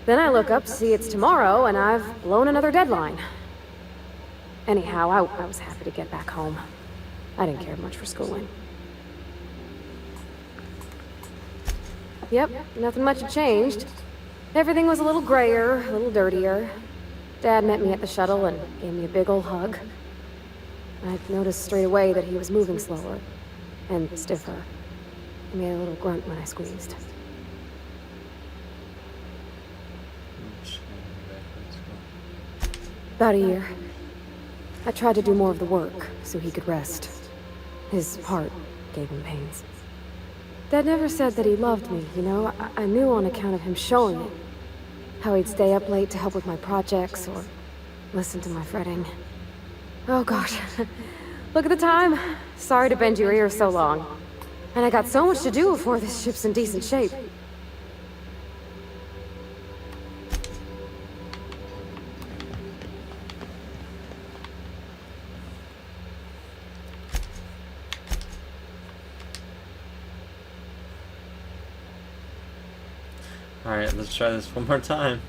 Speaker 2: Then I look up, see it's tomorrow, and I've blown another deadline. Anyhow, I was happy to get back home. I didn't care much for schooling. Yep, nothing much had changed. Everything was a little grayer, a little dirtier. Dad met me at the shuttle and gave me a big ol' hug. I noticed straight away that he was moving slower and stiffer. He made a little grunt when I squeezed. About a year. I tried to do more of the work so he could rest. His heart gave him pains. Dad never said that he loved me, you know? I knew on account of him showing it. How he'd stay up late to help with my projects or listen to my fretting. Oh gosh. Look at the time. Sorry to bend your ear so long. And I got so much to do before this ship's in decent shape.
Speaker 1: Alright, let's try this one more time.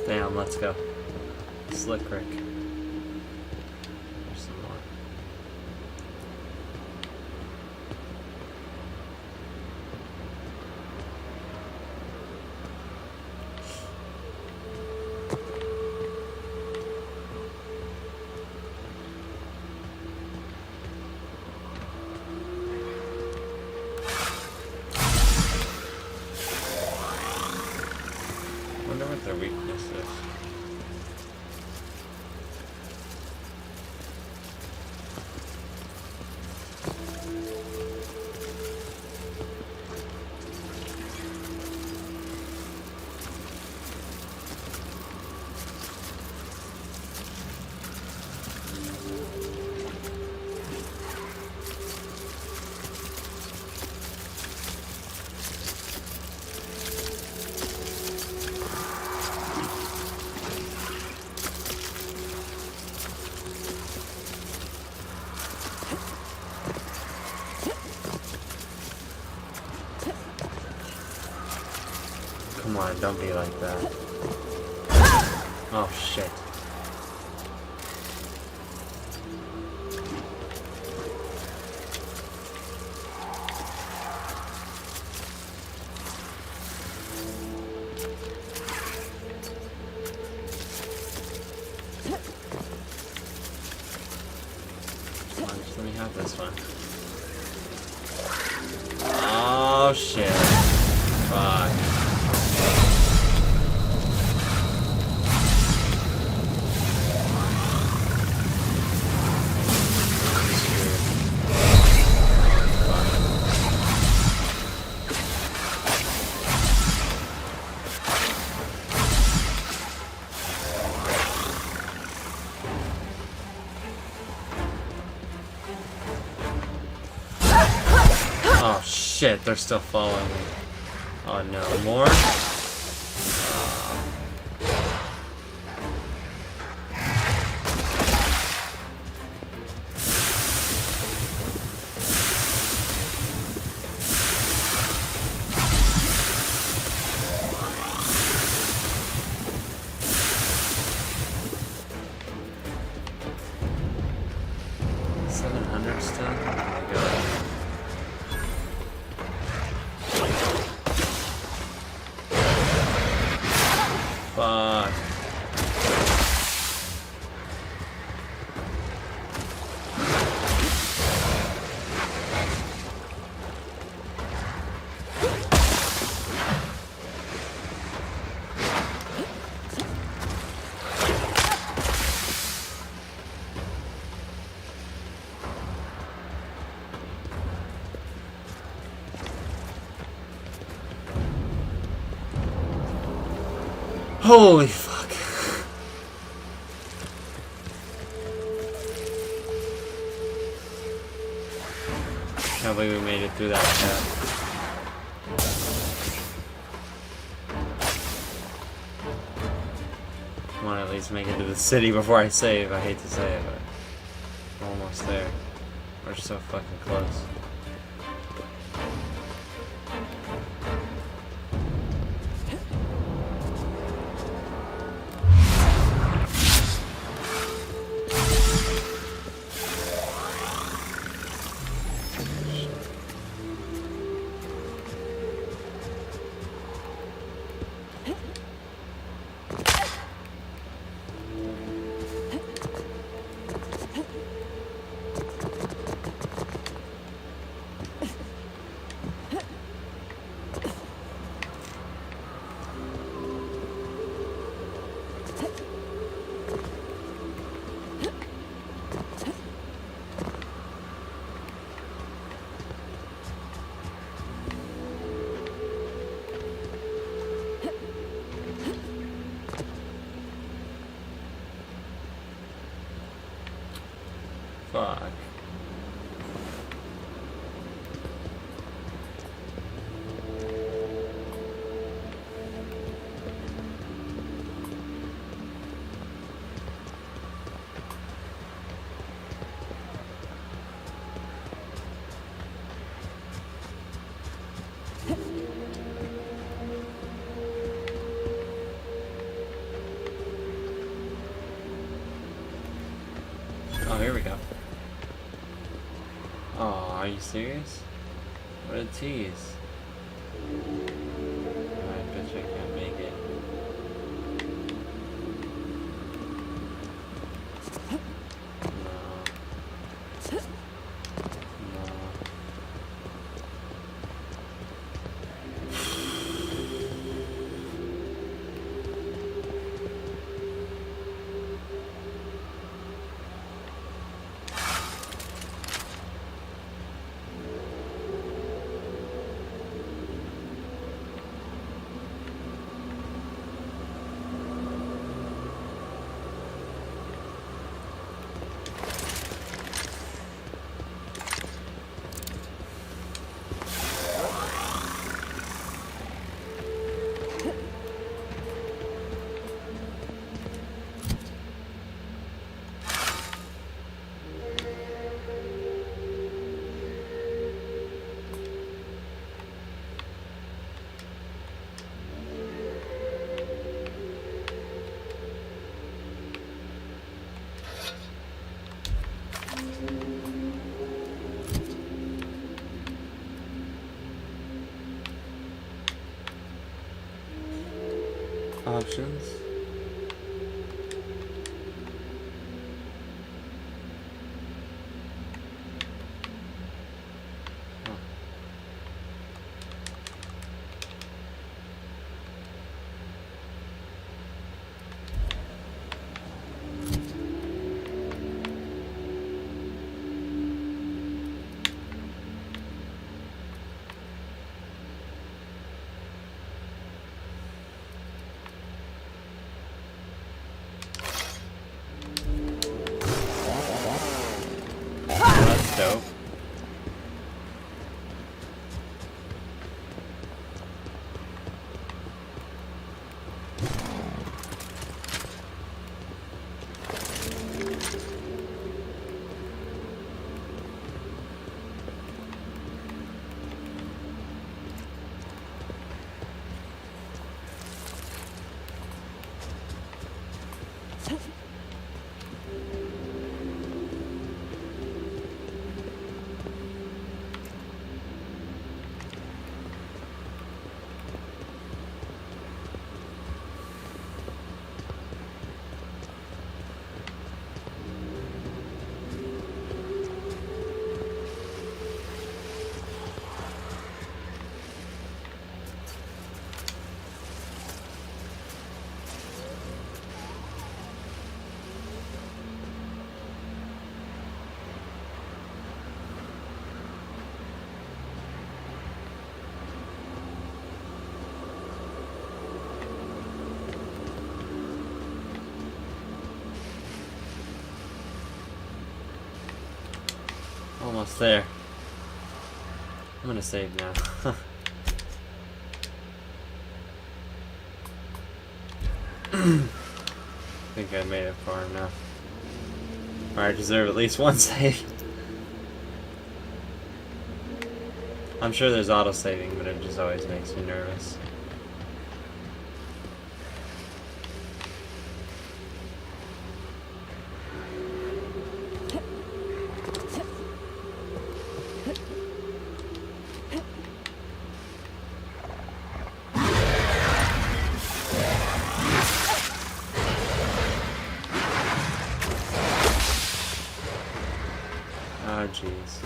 Speaker 1: Damn, let's go. Slick Rick. There's some more. I wonder what their weakness is. Come on, don't be like that. Oh shit. Come on, just let me have this one. Oh shit. Fuck. Oh shit, they're still following me. Oh no, more? $700 still? Oh my god. Fuck. Holy fuck. Can't believe we made it through that chat. I want to at least make it to the city before I save. I hate to say it, but I'm almost there. We're so fucking close. Fuck. Oh, here we go. Oh, are you serious? What a tease. I bet you I can't make it. No. No. Options. That's dope. Almost there. I'm gonna save now. I think I made it far enough. I deserve at least one save. I'm sure there's auto-saving, but it just always makes me nervous. Oh, jeez.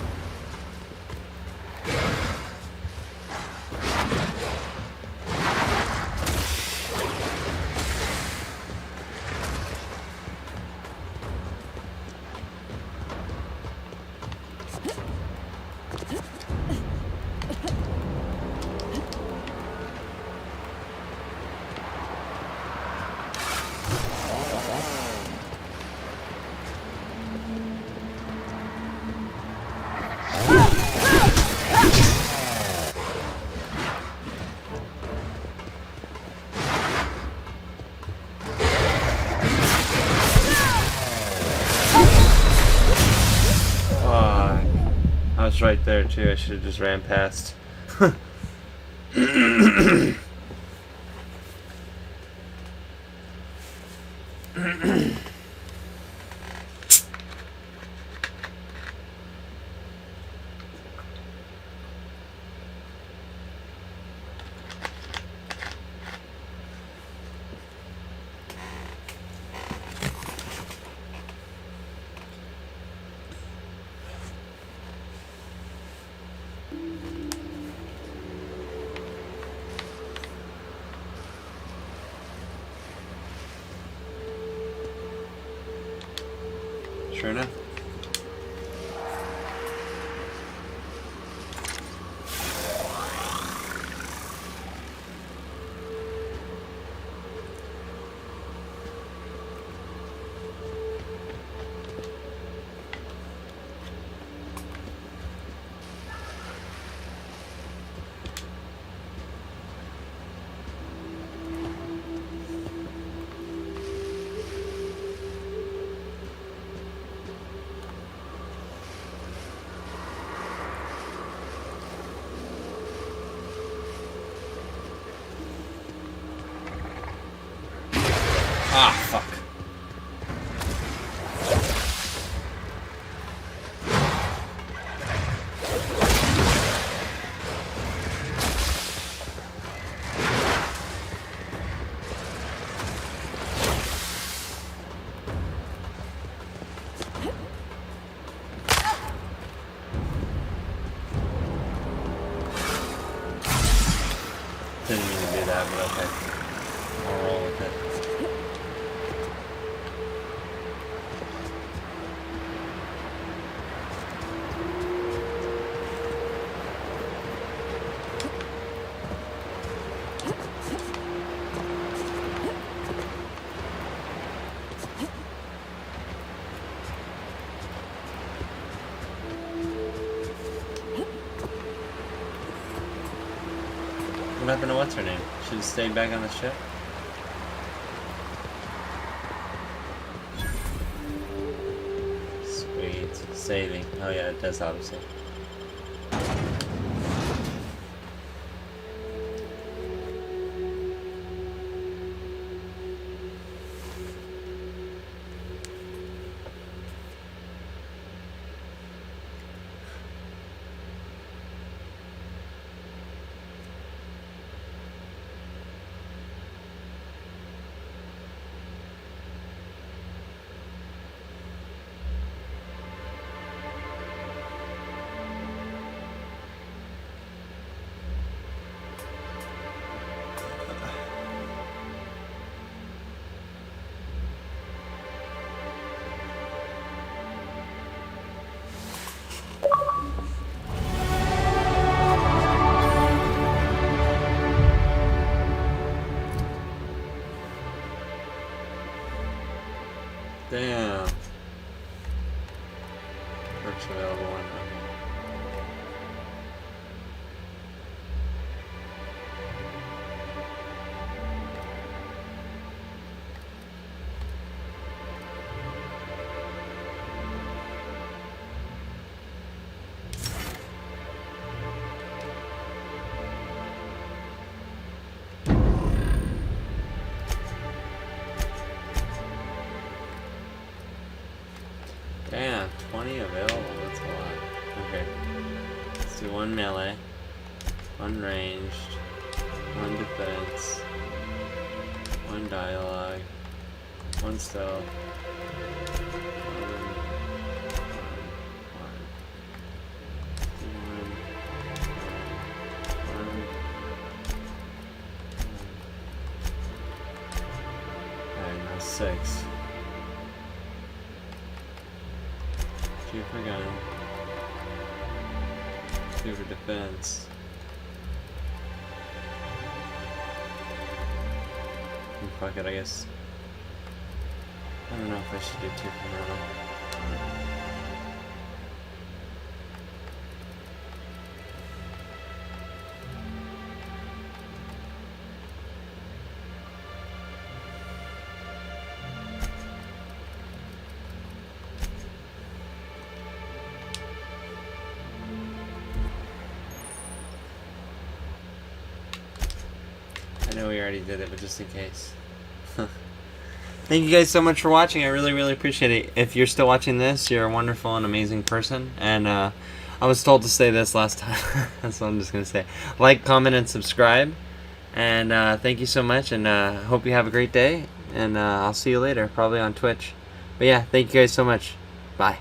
Speaker 1: I was right there too. I should have just ran past. Sure enough. Ah, fuck. Didn't mean to do that, but okay. I'll roll with it. What happened to what's her name? Should have stayed back on the ship? Sweet. Saving. Oh yeah, it does obviously. Damn. Perks available one. Damn, 20 available, that's a lot. Okay. Let's do one melee, one ranged, one defense, one dialogue, one stealth, Alright, now 6. 2 for gun, 2 for defense. And fuck it, I guess. I don't know if I should do 2 for now. I know we already did it, but just in case. Thank you guys so much for watching. I really, really appreciate it. If you're still watching this, you're a wonderful and amazing person. And I was told to say this last time. That's what I'm just going to say. Like, comment, and subscribe. And thank you so much. And hope you have a great day. And I'll see you later, probably on Twitch. But yeah, thank you guys so much. Bye.